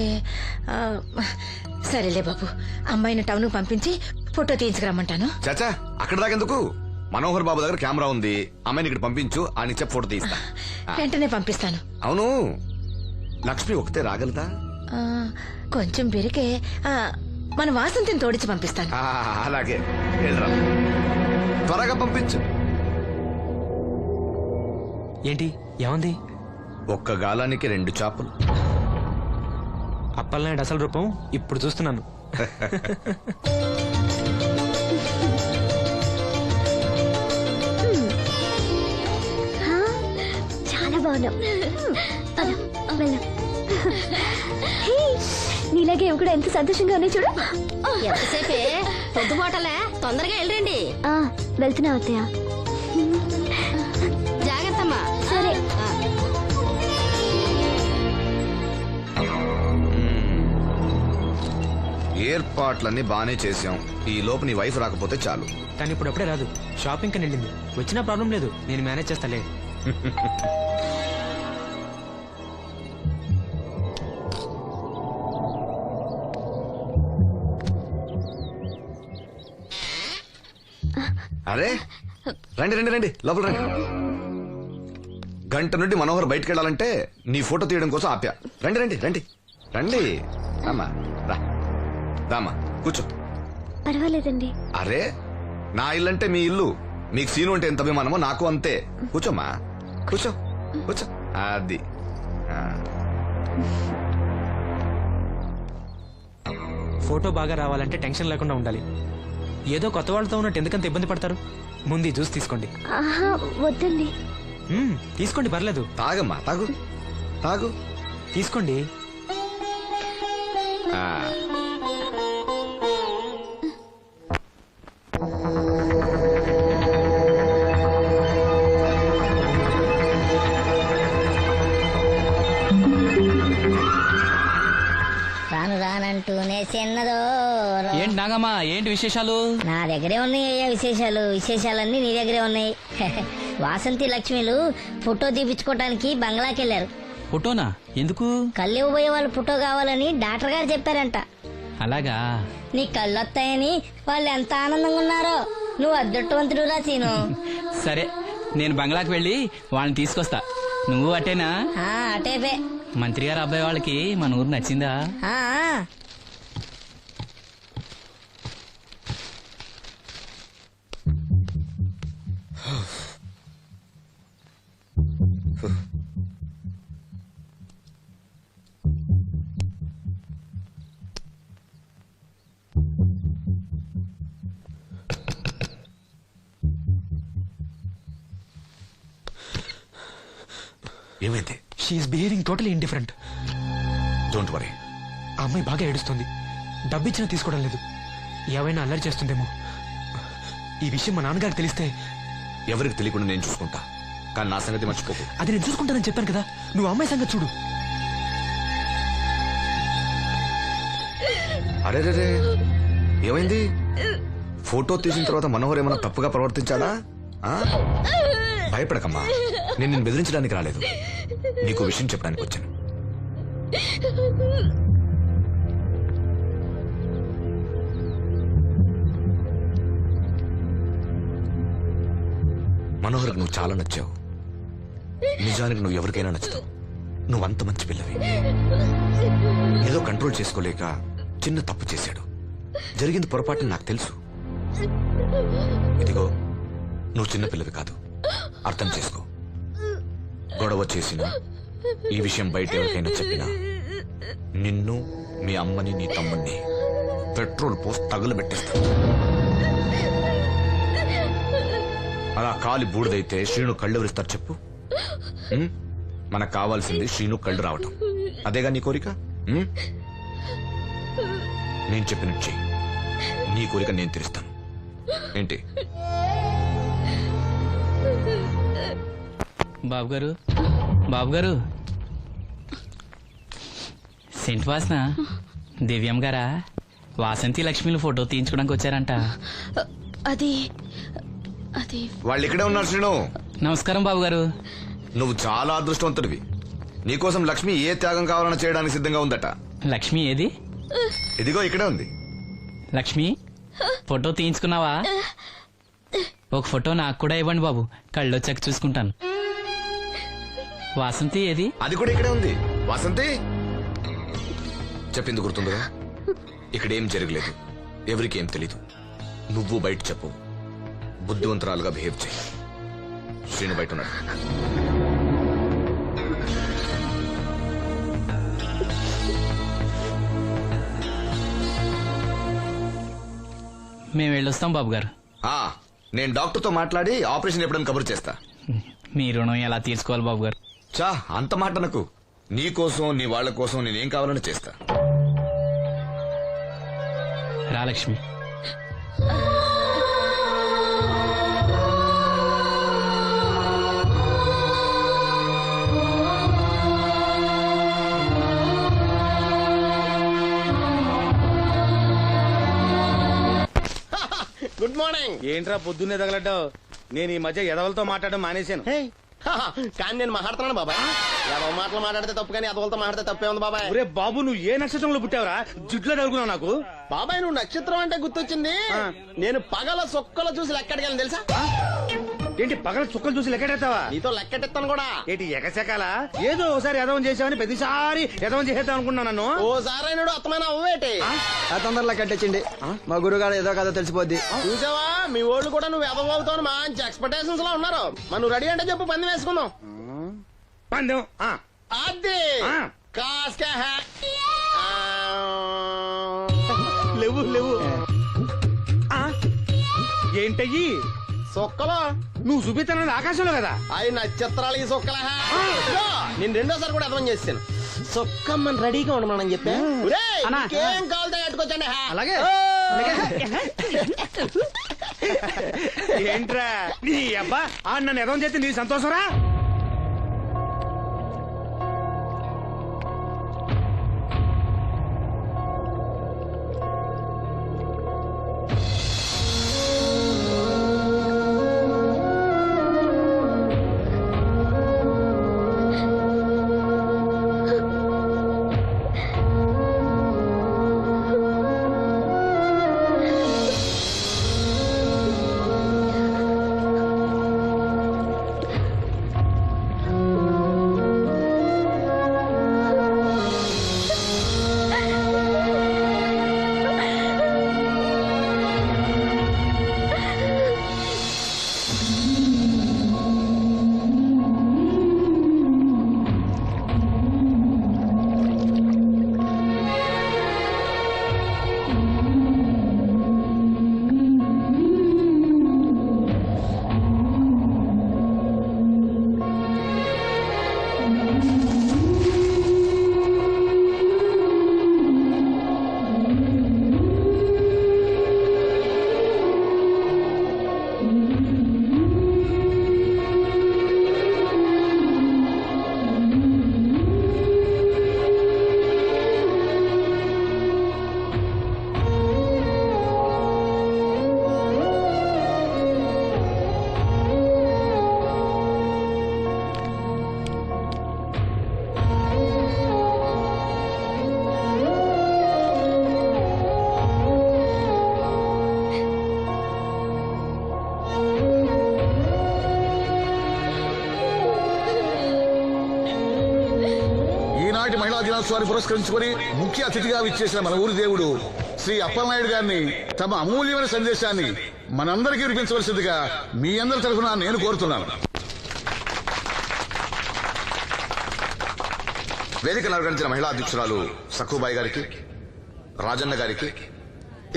సరేలే బాబు, అమ్మాయిని టౌన్ పంపించి ఫోటో తీయించుకురమ్మంటాను. చాచా, అక్కడ దాకెందుకు? మనోహర్ బాబు దగ్గర కెమెరా ఉంది. అమ్మాయిని ఇక్కడ పంపించు, ఆయన చెప్పి ఫోటో తీస్తా. వెంటనే పంపిస్తాను. అవును, లక్ష్మి ఒకతే రాగలదా? కొంచెం బెరికే మన వాసంతిని తోడిచి పంపిస్తాను. అలాగే వెళ్ళరా, త్వరగా పంపించు. ఏంటి ఏముంది? ఒక్క గాలానికి 2 చేపలు. అప్పలనాయుడు అసలు రూపం ఇప్పుడు చూస్తున్నాను. చాలా బాగున్నావు. నీలాగే ఇవి కూడా ఎంత సంతోషంగా ఉన్నాయి చూడు. ఎంతసేపే పొద్దుబాటలే, తొందరగా వెళ్ళండి. వెళ్తున్నా అత్తయ్య. జాగ్రత్తమ్మా. సరే. ఏర్పాట్లన్నీ బానే చేసాం. ఈ లోపు నీ వైఫ్ రాకపోతే చాలు. కానీ ఇప్పుడు అప్పుడే రాదు, షాపింగ్ కని వెళ్ళింది. వచ్చినా ప్రాబ్లం లేదు, నేను మేనేజ్ చేస్తాలే. అరే రండి రండి రండి, లోపల రండి. గంట నుండి మనోహర్ బయటకు వెళ్ళాలంటే నీ ఫోటో తీయడం కోసం ఆప్యా. రండి రండి రండి రండి. రామ్మా, రా రామ్మా, కూర్చో. పర్వాలేదండి. అరే నా ఇల్లు అంటే మీ ఇల్లు, మీకు సీను అంటే ఎంత అభిమానమో నాకు అంతే. కూర్చోమ్మా, కూర్చో కూర్చో. అది ఫోటో బాగా రావాలంటే టెన్షన్ లేకుండా ఉండాలి. ఏదో కొత్త వాళ్ళతో ఉన్నట్టు ఎందుకంత ఇబ్బంది పడతారు? ముందు జ్యూస్ తీసుకోండి. వద్దండి. తీసుకోండి, పర్లేదు. తాగమ్మా, తాగు తాగు, తీసుకోండి. రాను రానంటూనే చిన్నదో. ఏంటి నాగమ్మా, ఏంటి విశేషాలు? నా దగ్గరే ఉన్నాయి అయ్యా విశేషాలు. విశేషాలన్నీ నీ దగ్గరే ఉన్నాయి. వాసంతి లక్ష్మిలు ఫోటో తీపించుకోవటానికి బంగ్లాకి వెళ్ళారు. ఫోటోనా? ఎందుకు? కళ్ళు ఇవ్వబోయే వాళ్ళు ఫోటో కావాలని డాక్టర్ గారు చెప్పారంట. అలాగా? నీ కళ్ళు వస్తాయని వాళ్ళు ఎంత ఆనందంగా ఉన్నారో. నువ్వు అదృష్టవంతుడు రా సీను. సరే, నేను బంగ్లాకి వెళ్ళి వాళ్ళని తీసుకొస్తా. నువ్వు అటేనా? అటేపే. మంత్రి గారు అబ్బాయి వాళ్ళకి మన ఊరు నచ్చిందా? ఏమైంది? She's behaving totally indifferent. Don't worry. ఆ అమ్మాయి బాగా ఏడుస్తుంది. డబ్బిచ్చినా తీసుకోవడం లేదు. ఏవైనా అల్లరి చేస్తుందేమో. ఈ విషయం మా నాన్నగారికి తెలిస్తే? ఎవరికి తెలియకుండా నేను చూసుకుంటా, కానీ నా సంగతి మర్చిపోకు. అది నేను చూసుకుంటానని చెప్పాను కదా, నువ్వు అమ్మాయి సంగతి చూడు. అరే రే, ఏమైంది? ఫోటో తీసిన తర్వాత మనోహర్ ఏమన్నా తప్పుగా ప్రవర్తించాడా? భయపడకమ్మా, నేను నిన్ను బెదిరించడానికి రాలేదు, నీకు విషయం చెప్పడానికి వచ్చాను. మనోహర్కి నువ్వు చాలా నచ్చావు. నిజానికి నువ్వు ఎవరికైనా నచ్చుతావు. నువ్వంత మంచి పిల్లవి. ఏదో కంట్రోల్ చేసుకోలేక చిన్న తప్పు చేశాడు. జరిగింది పొరపాటు నాకు తెలుసు. ఇదిగో, నువ్వు చిన్న పిల్లవి కాదు, అర్థం చేసుకో. గొడవ చేసినా, ఈ విషయం బయట ఎవరికైనా చెప్పినా నిన్ను, మీ అమ్మని, నీ తమ్ముణ్ణి పెట్రోల్ పోసి తగులబెట్టేస్తా. అలా కాలి బూడిదైతే శ్రీను కళ్ళు ఎవరిస్తారు చెప్పు? మనకు కావాల్సింది శ్రీను కళ్ళు రావటం. అదేగా నీ కోరిక? నేను చెప్పినట్టు చెయ్యి, నీ కోరిక నేను తీరుస్తాను. ఏంటి? బాబు గారు, బాబు గారు, సెంట్ వాసన దివ్యం గారా? వాసంతి లక్ష్మిలు ఫోటో తీయించుకోవడానికి వచ్చారంట. అది అది వాళ్ళు ఇక్కడే ఉన్నారు. శ్రీను, నమస్కారం బాబు గారు. నువ్వు చాలా అదృష్టవంతుడివి. నీకోసం లక్ష్మి ఏ త్యాగం కావాలన్నా చేయడానికి సిద్ధంగా ఉందట. లక్ష్మి ఏది? ఇదిగో ఇక్కడే ఉంది. లక్ష్మి, ఫోటో తీయించుకున్నావా? ఒక ఫోటో నాకు కూడా ఇవ్వండి బాబు, కళ్ళు వచ్చాక చూసుకుంటాను. వాసంతి ఏది? అది కూడా ఇక్కడే ఉంది. వాసంతి, చెప్పింది గుర్తుందిగా? ఇక్కడేం జరగలేదు, ఎవరికి ఏం తెలీదు. నువ్వు బయట చెప్పు, బుద్ధివంతరాలుగా బిహేవ్ చేయి. శ్రీను బయట ఉన్నాడు. మేము వెళ్ళొస్తాం బాబు గారు. నేను డాక్టర్తో మాట్లాడి ఆపరేషన్ ఎప్పుడైనా కబురు చేస్తా. మీ రుణం ఎలా తీర్చుకోవాలి బాబు గారు? చా అంత మాట నాకు. నీ కోసం నీ వాళ్ళ కోసం నేనేం కావాలని చేస్తా. రాలక్ష్మి, గుడ్ మార్నింగ్. ఏంట్రా పొద్దున్నే తగలడ్డావు? నేను ఈ మధ్య ఎదవలతో మాట్లాడడం మానేశాను. కానీ నేను మాట్లాడుతున్నాను బాబాయ్. ఎవరి మాటలు మాట్లాడితే తప్పు, కానీ అదవులతో మాట్లాడితే తప్పే ఉంది బాబాయ్. ఒరే బాబు, నువ్వు ఏ నక్షత్రంలో పుట్టావురా? జుట్లో తగులుకున్నావు నాకు. బాబాయ్ నువ్వు నక్షత్రం అంటే గుర్తొచ్చింది. నేను పగల సొక్కలు చూసి లెక్కడికి తెలుసా? ఏంటి పగల చుక్కలు చూసి లెక్కెడతావా? నీతో లెక్కెట్టిస్తాను కూడా. ఏంటి ఎగసెకాల? ఏదో ఒకసారి ఎదవం చేసావని ప్రతిసారి ఎదవం చేసేద్దాం అనుకున్నా నన్ను. ఓసారి అయినాడు అత్తమైన అవ్వేటి తొందరలో లెక్కెట్టించండి. మా గురుగారు ఏదో కదా తెలిసిపోద్ది. చూసావా, మీ ఓళ్ళు కూడా నువ్వు ఎదవవుతావు మంచి ఎక్స్పెక్టేషన్స్ లో ఉన్నారు. మనం రెడీ అంటే చెప్పు, పందెం వేసుకుందాం. పందెం అది కాస్క లేవు లేవు. ఏంటయ్యి సొక్కలో? నువ్వు చూపిస్తానది ఆకాశంలో కదా. అవి నక్షత్రాలు ఈ సొక్కల. నేను రెండోసారి కూడా అర్థం చేస్తాను. సొక్కమ్మని రెడీగా ఉండమని చెప్పా. ఏం కావాలితే కట్టుకోవచ్చండి. అలాగే. ఏంట్రా నీ అబ్బా నన్ను ఎదవం చేస్తే నీ సంతోషరా? మహిళా దినోత్సవాన్ని పురస్కరించుకొని ముఖ్య అతిథిగా విచ్చేసిన మన ఊరి దేవుడు శ్రీ అప్పలనాయుడు గారిని తమ అమూల్యమైన సందేశాన్ని మనందరికీ వినిపించవలసిందిగా మీ అందరి తరఫున నేను కోరుతున్నాను. వేదికను అలంకరించిన మహిళా అధ్యక్షురాలు సఖుబాయి గారికి, రాజన్న గారికి,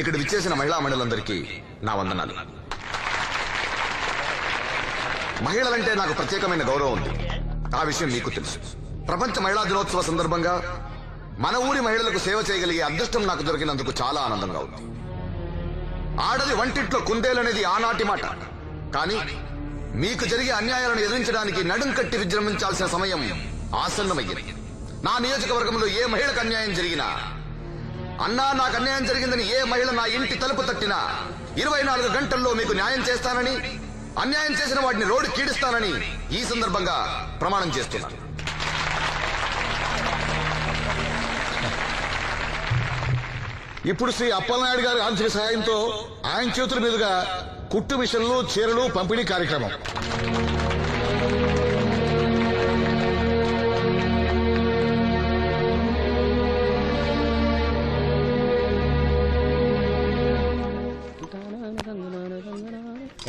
ఇక్కడ విచ్చేసిన మహిళా మండలందరికీ నా వందనాలు. మహిళలంటే నాకు ప్రత్యేకమైన గౌరవం ఉంది. ఆ విషయం మీకు తెలుసు. ప్రపంచ మహిళా దినోత్సవ సందర్భంగా మన ఊరి మహిళలకు సేవ చేయగలిగే అదృష్టం నాకు దొరికినందుకు చాలా ఆనందంగా ఉంది. ఆడది వంటింట్లో కుందేలనేది ఆనాటి మాట. కానీ మీకు జరిగే అన్యాయాలను ఎదిరించడానికి నడుం కట్టి విజృంభించాల్సిన సమయం ఆసన్నమయ్యింది. నా నియోజకవర్గంలో ఏ మహిళకు అన్యాయం జరిగినా, అన్నా నాకు అన్యాయం జరిగిందని ఏ మహిళ నా ఇంటి తలుపు తట్టినా 24 గంటల్లో మీకు న్యాయం చేస్తానని, అన్యాయం చేసిన వాడిని రోడ్డు కీడిస్తానని ఈ సందర్భంగా ప్రమాణం చేస్తున్నాను. ఇప్పుడు శ్రీ అప్పలనాయుడు గారి ఆర్థిక సహాయంతో ఆయన చేతుల మీదుగా కుట్టు మిషన్లు, చీరలు పంపిణీ కార్యక్రమం.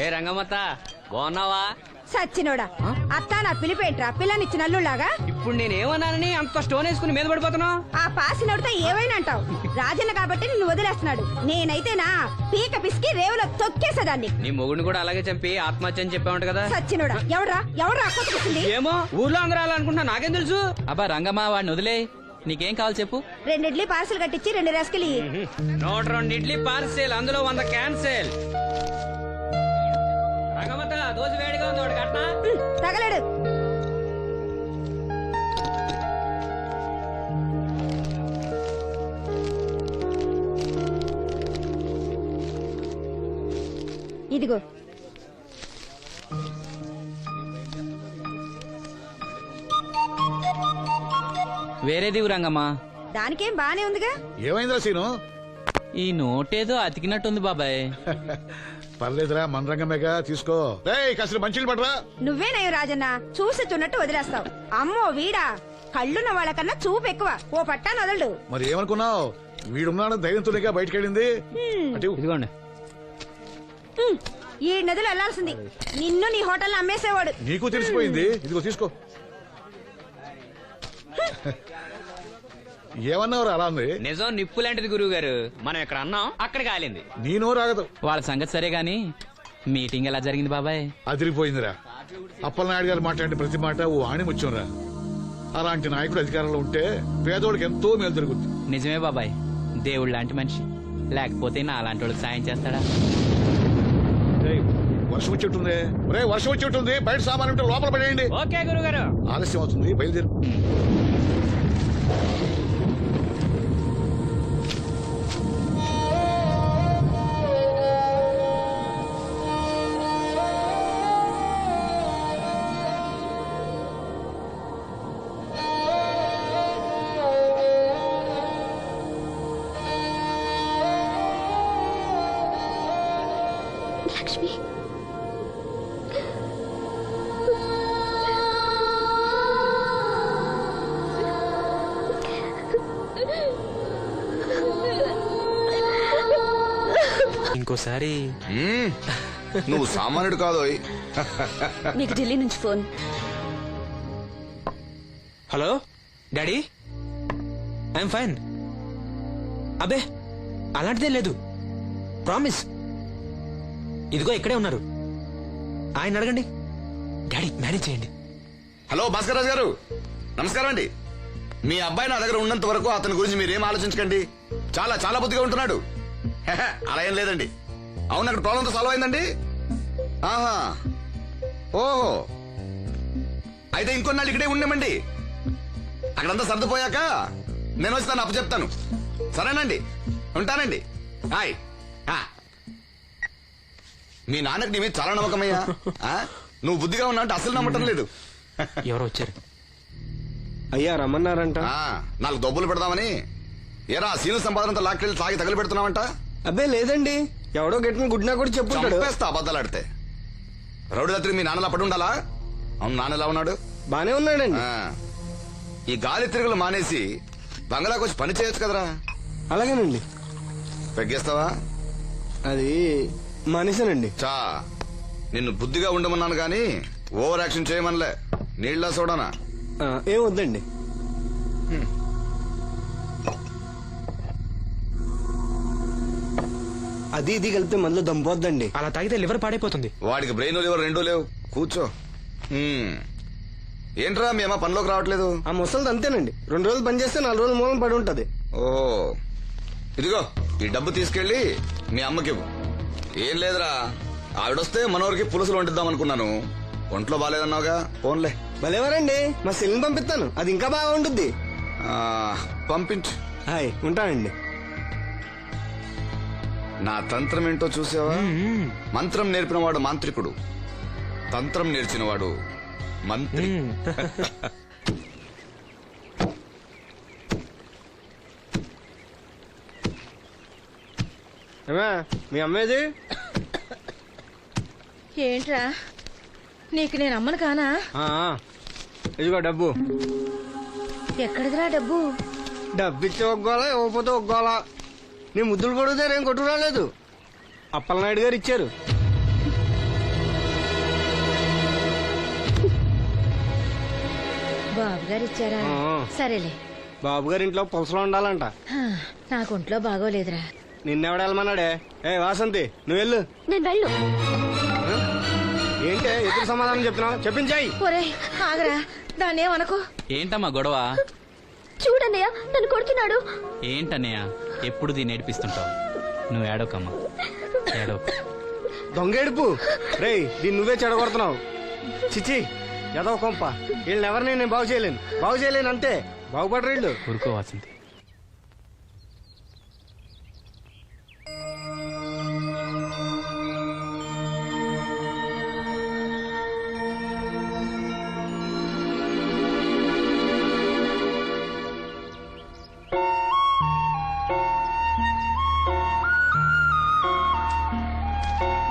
ఏ రంగమ్మత్త బాగున్నావా? సచ్చినోడా అత్త నా పిలిపేంట్రా పిల్లనిచ్చిన అల్లుళ్ళాగా. ఇప్పుడు నేనేమన్నానని అంత స్టోన్ వేసుకుని మీద పడిపోతున్నావు? ఆ పాసినోడితో ఏవైనా అంటావు. రాజన్న కాబట్టి నిన్ను వదిలేస్తున్నాడు. నేనైతేనా పీక పిసికి రేవులో తొక్కేసేదాన్ని. నీ మొగుడిని కూడా అలాగే చంపి ఆత్మహత్య అని చెప్పావంట కదా. సచ్చినోడా ఎవడ్రా కొట్టుకొచ్చింది? ఏమో ఊర్లో అందరూ అలా అనుకుంటున్నా, నాకేం తెలుసు. అబ్బా రంగమ్మ వాడిని వదిలే, నీకేం కావాలి చెప్పు. 2 ఇడ్లీ పార్సల్ కట్టించి 2 రస్కిలి. 102 ఇడ్లీ పార్సెల్, అందులో 100 క్యాన్సెల్. రంగమ్మత దోశ వేడిగా ఉంది, ఒకటి కట్నా? తగలడు. ఇదిగో వేరేదివు రంగమ్మ. దానికేం బానే ఉందిగా. ఏమైందిరా సీను? ఈ నోటేదో అతికినట్టుంది బాబాయ్. పర్లేదురా, మన రంగమేగా, తీసుకో. కాసిన మంచిలు పడరా. నువ్వేనయ్యో రాజన్న, చూసి చున్నట్టు వదిలేస్తావు. అమ్మో వీడా, కళ్ళున్న వాళ్ళకన్నా చూపు ఎక్కువ. ఓ పట్టా నదలడు. మరి ఏమనుకున్నావు? వీడున్నాడు ధైర్యంతోనేగా బయటకెళ్ళింది. అటు ఇదిగోండి. ఈ నదులు వెళ్లాల్సింది. నిన్ను నీ హోటల్ అమ్మేసేవాడు. నీకు తెలిసిపోయింది. ఇదిగో తీసుకో. ఏమన్నావు అలా ఉంది? నిజం నిప్పు లాంటిది గురువు గారు. మనం ఇక్కడ అన్నాం, అక్కడ కాలింది. నేను రాగదు. వాళ్ళ సంగతి సరే గాని మీటింగ్ ఎలా జరిగింది బాబాయ్? అదిరిపోయిందిరా. అప్పలనాయుడు గారు మాట్లాడిన ప్రతి మాట ఓ ఆణిముత్యంరా. అలాంటి నాయకుడు అధికారంలో ఉంటే పేదోడికి ఎంతో మేలు జరుగుతుంది. నిజమే బాబాయ్, దేవుడు లాంటి మనిషి. లేకపోతే నా అలాంటి వాళ్ళకి సాయం చేస్తాడా? వర్షం వచ్చేట్టుంది. వర్షం వచ్చేట్టుంది. బయట సామాన్ ఉంటే లోపల పడేయండి. ఓకే గురుగారు. ఆలస్యం అవుతుంది, బయలుదేరు. లక్ష్మి ఇంకోసారి నువ్వు సామాన్యుడు కాదోయ్. మీకు ఢిల్లీ నుంచి phone. Hello daddy, I'm fine. అబే అలాంటిదే లేదు, ప్రామిస్. ఇదిగో ఇక్కడే ఉన్నారు, ఆయన అడగండి. డాడీ మేనేజ్ చేయండి. హలో భాస్కర్ రాజు గారు, నమస్కారం అండి. మీ అబ్బాయి నా దగ్గర ఉన్నంత వరకు అతని గురించి మీరేం ఆలోచించకండి. చాలా చాలా బుద్ధిగా ఉంటున్నాడు. అలా ఏం లేదండి. అవును, అక్కడ ప్రాబ్లంతో సాల్వ్ అయిందండి. ఆహా, ఓహో, అయితే ఇంకొన్నాళ్ళు ఇక్కడే ఉండమండి. అక్కడంతా సర్దుపోయాక నేను వచ్చి తను అప్పచెప్తాను. సరేనండి, ఉంటానండి. హాయ్. మీ నాన్నకి నీ మీద చాలా నమ్మకమయ్యా. నువ్వు బుద్ధిగా ఉన్నా అంటే అసలు నమ్మటం లేదు. ఎవరో వచ్చారు. అయ్యా రమ్మన్నారంట. 4 దొబ్బులు పెడదామని. ఏరా సీను సంపాదనంతో లాక్కెళ్ళి తాగి తగలు పెడుతున్నావంట? అబ్బే లేదండి, ఎవడో గట్టిన గుడ్నా కూడా చెప్పుంటాడు. చంపేస్తా అబద్ధాలు ఆడితే. రౌడీ రాత్రి మీ నాన్నలా పడి ఉండాలా? అవును, నాన్న ఎలా ఉన్నాడు? బానే ఉన్నాడండి. ఈ గాలి తిరుగులు మానేసి బంగ్లాకి వచ్చి పని చేయొచ్చు కదరా. అలాగేనండి. పెగ్గేస్తావా? అది మనిషినండి. చా, నిన్ను బుద్ధిగా ఉండమన్నాను గాని ఓవర్ యాక్షన్ చేయమనలే. నీళ్ళ సోడానా? ఏం వద్దండి. అది ఇది కలిపితే మనలో దంపోద్దండి. అలా తాగితే లివర్ పాడైపోతుంది. వాడికి బ్రెయిన్ లివర్ రెండూ లేవు. కూర్చో. ఏంట్రా మీ అమ్మ పనిలోకి రావట్లేదు? ఆ ముసలిది అంతేనండి, 2 రోజులు పని చేస్తే 4 రోజులు మూలం పడి ఉంటది. ఓ, ఇదిగో ఈ డబ్బు తీసుకెళ్లి మీ అమ్మకి ఇవ్వు. ఏం లేదురా, ఆవిడొస్తే మనోరికి పులుసులు వండిద్దాం అనుకున్నాను. ఒంట్లో బాగాలేదన్నావుగా, పోన్లే. భలేవారండి, మా సెల్ని పంపిస్తాను, అది ఇంకా బాగా ఉంటుంది. పంపించు. హాయ్, ఉంటానండి. నా తంత్రం ఏంటో చూసావా? మంత్రం నేర్పినవాడు మాంత్రికుడు, తంత్రం నేర్చినవాడు మంత్రి. మీ అమ్మేది? ఏంట్రా, నీకు నేను అమ్మను కానా? ఇదిగో డబ్బు. ఎక్కడిదిరా డబ్బు? డబ్బిచ్చి ఒగ్గోలా, ఇవ్వకపోతే ఒగ్గోలా. నీ ముద్దులు కొడితే నేను కొట్టు రాలేదు. అప్పలనాయుడు గారు ఇచ్చారు. బాబు గారు ఇచ్చారా? సరేలే. బాబు గారి ఇంట్లో పులసలో ఉండాలంట. నాకు ఒంట్లో బాగోలేదురా. నిన్నెవడ వెళ్ళమన్నాడే? ఏ వాసంతి నువ్వు వెళ్ళు. నేను వెళ్ళు. ఏంటే ఎదురు సమాధానం చెప్తున్నావు? చెప్పించాయి. ఒరే ఆగరా, దాన్ని ఏమనుకో. ఏంటమ్మా గొడవ? చూడన్నయ్య నన్ను కొడుతున్నాడు. ఏంటన్నయ్య ఎప్పుడు దీన్ని ఏడిపిస్తుంటావు? నువ్వు ఏడోకమ్మా, ఏడో. దొంగేడుపు రేయ్, దీన్ని నువ్వే చెడగొడుతున్నావు. చిచి ఏదో కొంప. వీళ్ళని ఎవరిని నేను బాగు చేయలేను అంతే. బాగుపడరు వీళ్ళు. ఊరుకో వాసంతి.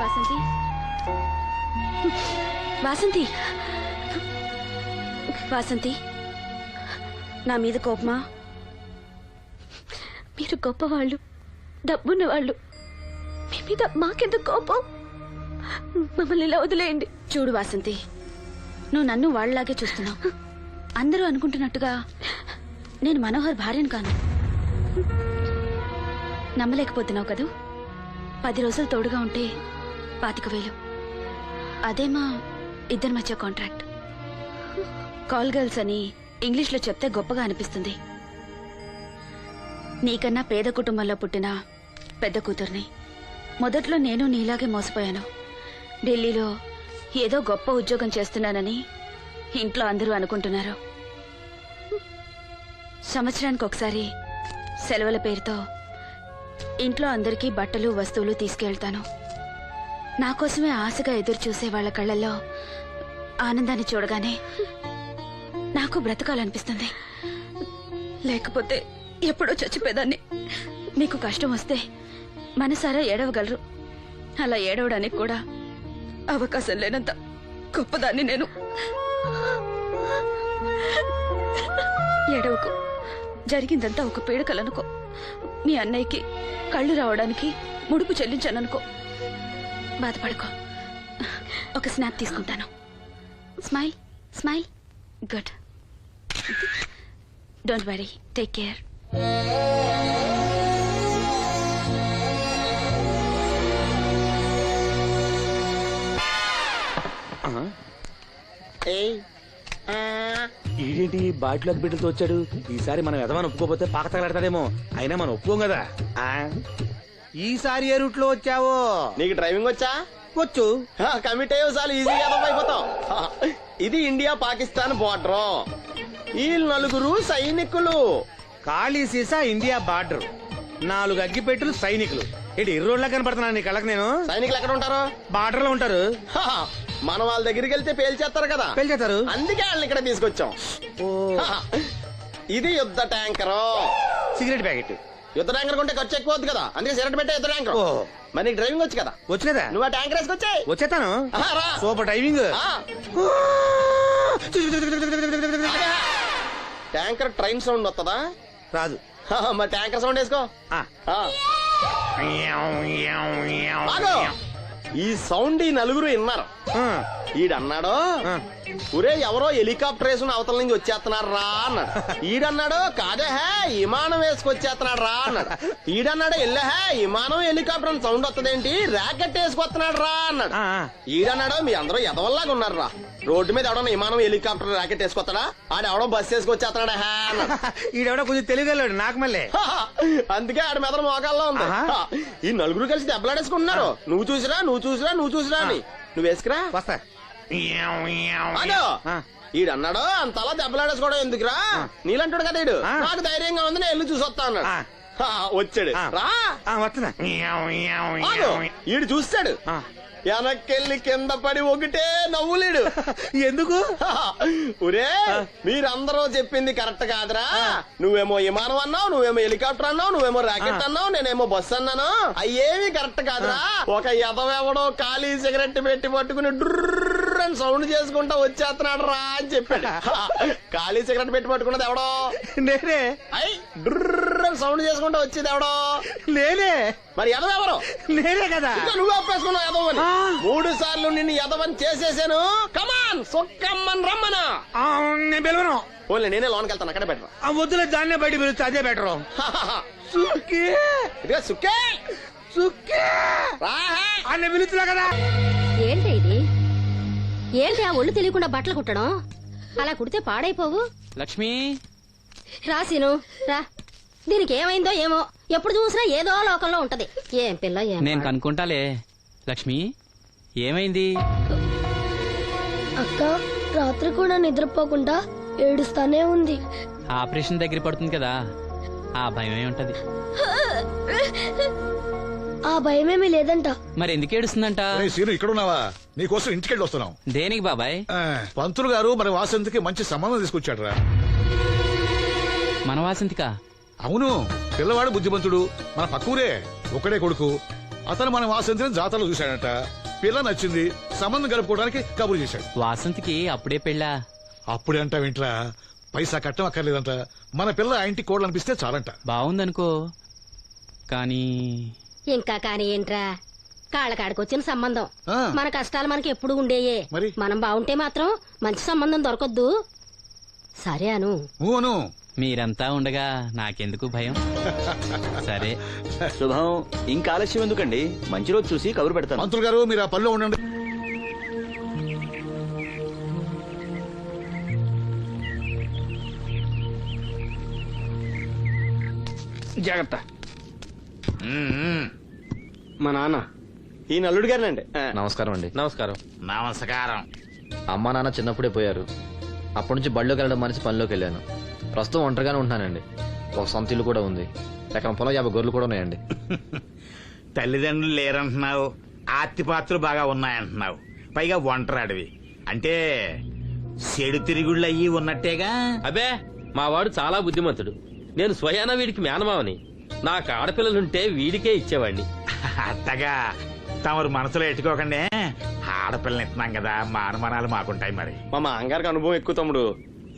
వాసంతి వాసంతి వాసంతి, నా మీద కోపమా? మీరు గొప్పవాళ్ళు, డబ్బున్న వాళ్ళు. మీ మీద మాకెందుకు కోపం? మమ్మల్ని ఇలా వదిలేయండి. చూడు వాసంతి, నువ్వు నన్ను వాళ్ళలాగే చూస్తున్నావు. అందరూ అనుకుంటున్నట్టుగా నేను మనోహర్ భార్యను కాను. నమ్మలేకపోతున్నావు కదూ? 10 రోజులు తోడుగా ఉంటే 25,000. అదే మా ఇద్దరి మధ్య కాంట్రాక్ట్. కాల్ గర్ల్స్ అని ఇంగ్లీష్లో చెప్తే గొప్పగా అనిపిస్తుంది. నీకన్నా పేద కుటుంబంలో పుట్టిన పెద్ద కూతుర్ని. మొదట్లో నేను నీలాగే మోసపోయాను. ఢిల్లీలో ఏదో గొప్ప ఉద్యోగం చేస్తున్నానని ఇంట్లో అందరూ అనుకుంటున్నారు. సంవత్సరానికి ఒకసారి సెలవుల పేరుతో ఇంట్లో అందరికీ బట్టలు వస్తువులు తీసుకెళ్తాను. నా కోసమే ఆశగా ఎదురు చూసే వాళ్ళ కళ్ళల్లో ఆనందాన్ని చూడగానే నాకు బ్రతకాలనిపిస్తుంది. లేకపోతే ఎప్పుడో చచ్చిపోయేదాన్ని. మీకు కష్టం వస్తే మనసారా ఏడవగలరు. అలా ఏడవడానికి కూడా అవకాశం లేనంత గొప్పదాన్ని నేను. ఏడవకు, జరిగిందంతా ఒక పీడకలనుకో. మీ అన్నయ్యకి కళ్ళు రావడానికి ముడుపు చెల్లించాననుకో. బాధపడుకో. ఒక స్నాప్ తీసుకుంటాను. Smile smile. Good. Don't worry, take care. ఏంటి బాటిలోకి బిడ్డలతో వచ్చాడు? ఈసారి మనం ఎదమని ఒప్పుకోపోతే పాక తగలాడతాడేమో. అయినా మనం ఒప్పుకోం కదా. ఈసారి ఏ రూట్ లో వచ్చావో? నీకు డ్రైవింగ్ వచ్చా? వచ్చు. కమిట్ అయ్యో చాలు, ఈజీగా అయిపోతాం. ఇది ఇండియా పాకిస్తాన్ బోర్డర్. ఈ 4 సైనికులు. ఖాళీ సీసా ఇండియా బార్డర్, 4 అగ్గిపెట్టులు సైనికులు. ఏంటి ఇర్రోడ్లా కనపడుతున్నా నీ కళ్ళకి నేను? సైనికులు ఎక్కడ ఉంటారు? బార్డర్ లో ఉంటారు. మన వాళ్ళ దగ్గరికి వెళ్తే పేల్చేస్తారు కదా. పేల్చేస్తారు. అందుకే వాళ్ళని ఇక్కడ తీసుకొచ్చాం. ఇది యుద్ధ ట్యాంకర్. Cigarette packet. యుద్ధ ట్యాంకర్ కొంటే ఖర్చు ఎక్కువ అవుతుంది కదా, అందుకే సిగరెట్ పెట్టే యుద్ధ ట్యాంకర్. మరి నీకు డ్రైవింగ్ వచ్చు కదా? వచ్చు కదా. నువ్వు ఆ ట్యాంకర్ వేసుకొచ్చాయి. వచ్చేస్తాను. Super driving. Tanker train sound వస్తుందా? రాదు. మరి ట్యాంకర్ సౌండ్ వేసుకో. ఈ సౌండ్ ఈ 4 విన్నారు. ఈడన్నాడు, ఒరే ఎవరో హెలికాప్టర్ వేసుకుని అవతల నుంచి వచ్చేస్తున్నాడు రా అన్నాడు. ఈడన్నాడు, కాదే హే విమానం వేసుకొచ్చేస్తున్నాడు రా అన్నాడు. ఈడన్నాడు, ఎల్లహే విమానం హెలికాప్టర్ అని సౌండ్ వస్తుందేంటి, ర్యాకెట్ వేసుకొస్తున్నాడు రా అన్నాడు. ఈడన్నాడు, మీ అందరూ ఎదవల్లాగా ఉన్నారు రా. రోడ్డు మీద ఎవడన్నా విమానం హెలికాప్టర్ ర్యాకెట్ వేసుకొస్తాడా? ఆడెవడో బస్సు వేసుకొచ్చేస్తున్నాడా హే అన్నాడు. ఈడెవడో కొంచెం తెలియగలడు నాకు మళ్ళీ. అందుకే ఆడ మెదడు మోకాల్లో ఉంది. ఈ 4 కలిసి దెబ్బలాడేసుకుంటున్నారు. నువ్వు చూసిరా అని. నువ్వు వేసుకురా. వస్తా. ఈడన్నాడు, అంతలా దెబ్బలాడేసుకోవడం ఎందుకురా, నీలంటాడు కదా ఈడు. నాకు ధైర్యంగా ఉంది, నేను వెళ్ళి చూసొస్తా అన్నాడు. వచ్చాడు రా. వస్తున్నా. ఈడు చూస్తాడు, వెనక్కెళ్ళి కింద పడి ఒకటే నవ్వులేడు. ఎందుకు? ఒరే మీరందరూ చెప్పింది కరెక్ట్ కాదురా. నువ్వేమో విమానం అన్నావు, నువ్వేమో హెలికాప్టర్ అన్నావు, నువ్వేమో రాకెట్ అన్నావు, నేనేమో బస్సు అన్నాను. అయ్యేమి కరెక్ట్ కాదురా. ఒక ఎదవెవడో ఖాళీ సిగరెట్ పెట్టి పట్టుకుని డుర్ర్ అని సౌండ్ చేసుకుంటా వచ్చేస్తున్నాడు రా అని చెప్పాడు. ఖాళీ సిగరెట్ పెట్టి పట్టుకున్నది ఎవడో? నేనే. అయ్ డుర్ర్ అని సౌండ్ చేసుకుంటా వచ్చేది ఎవడో? నేనే. మరి ఎదవెవరు? నేనే కదా. నువ్వు ఒప్పేసుకున్నావు ఎదవని. 3 సార్లు నిన్ను ఎదవని చేసేసాను. కమాన్ సొక్కమ్మని రమ్మనా. నేను పిలవను. ఓన్లీ నేనే లోన్కి వెళ్తాను, అక్కడే బెటర్. ఆ వద్దులే, దాన్నే బయట పిలుస్తా, అదే బెటర్. సుక్కే ఇదిగో సుక్కే సుక్కే అన్న పిలుస్తున్నా కదా. ఏంటి ఇది? ఏంటి ఆ ఒళ్ళు తెలియకుండా బట్టలు కుట్టడం? అలా కుడితే పాడైపోవు. లక్ష్మి రాసిను రా. దీనికి ఏమైందో ఏమో, ఎప్పుడు చూసినా ఏదో లోకంలో ఉంటది. ఏం పిల్ల ఏం నేను కనుక్కుంటాలే. లక్ష్మి ఏమైంది? అక్క రాత్రి కూడా నిద్రపోకుండా ఏడుస్తానే ఉంది. ఆపరేషన్ దగ్గర పడుతుంది కదా, ఆ భయమే ఉంటది. ఆ భయమేమీ లేదంట. మరి ఎందుకు ఏడుస్తుందంట? సీను ఇక్కడ ఉన్నావా? నీకోసం ఇంటికెళ్ళి వస్తున్నాం. దేనికి బాబాయ్? పంతులు గారు మన వాసంతికి మంచి సంబంధం తీసుకొచ్చాడు రా. మన వాసంతికా? అవును, పిల్లవాడు బుద్ధిమంతుడు, మన పక్కూరే, ఒకడే కొడుకు. అతను మన వాసంతిని జాతరలో చూశాడట. పిల్ల నచ్చింది, సంబంధం కలుపుకోవడానికి కబురు చేశాడు. వాసంతికి అప్పుడే పెళ్ళా? అప్పుడే అంట వింట్రా, పైసా కట్టం అక్కర్లేదంట. మన పిల్ల ఆ ఇంటికి కోడలనిపిస్తే చాలంట. బాగుందనుకో, కానీ ఇంకా కానీ ఏంట్రా, కాళ్ళకాడికొచ్చిన సంబంధం. ఆ. మన కష్టాలు మనకి ఎప్పుడు ఉండేయే. మరి? మనం బాగుంటే మాత్రం మంచి సంబంధం దొరకొద్దు. సరే అను. ఊను. మీరంతా ఉండగా నాకెందుకు భయం? సరే శుభం. ఇంకా ఆలస్యం ఎందుకండి, మంచి రోజు చూసి కబురు పెడతాను. పంతులు గారు మీరు ఆ పనిలో ఉండండి. జాగ్రత్త. మా నాన్న ఈ నల్లుడు గారినండి. నమస్కారం అండి. నమస్కారం. నమస్కారం. అమ్మా నాన్న చిన్నప్పుడే పోయారు. అప్పటి నుంచి బళ్ళోకి వెళ్ళడం మనిషి పనిలోకి వెళ్ళాను. ప్రస్తుతం ఒంటరిగానే ఉంటున్నానండి. ఒక సొంత ఇల్లు కూడా ఉంది. ఎకరం పొలం 50 గొర్రెలు కూడా ఉన్నాయండి. తల్లిదండ్రులు లేరంటున్నావు, ఆస్తిపాత్రులు బాగా ఉన్నాయంటున్నావు, పైగా ఒంటరాడివి అంటే చెడు తిరుగుళ్ళు అయ్యి ఉన్నట్టేగా. అబే, మా వాడు చాలా బుద్ధిమంతుడు. నేను స్వయానా వీడికి మేనమావని. నాకు ఆడపిల్లలుంటే వీడికే ఇచ్చేవాడిని. అత్తగా తమరు మనసులో ఎట్టుకోకండి, ఆడపిల్లని ఇస్తున్నాం కదా, మా అనుమానాలు మాకుంటాయి. మరి మా మాంగారికి అనుభవం ఎక్కువ తమ్ముడు.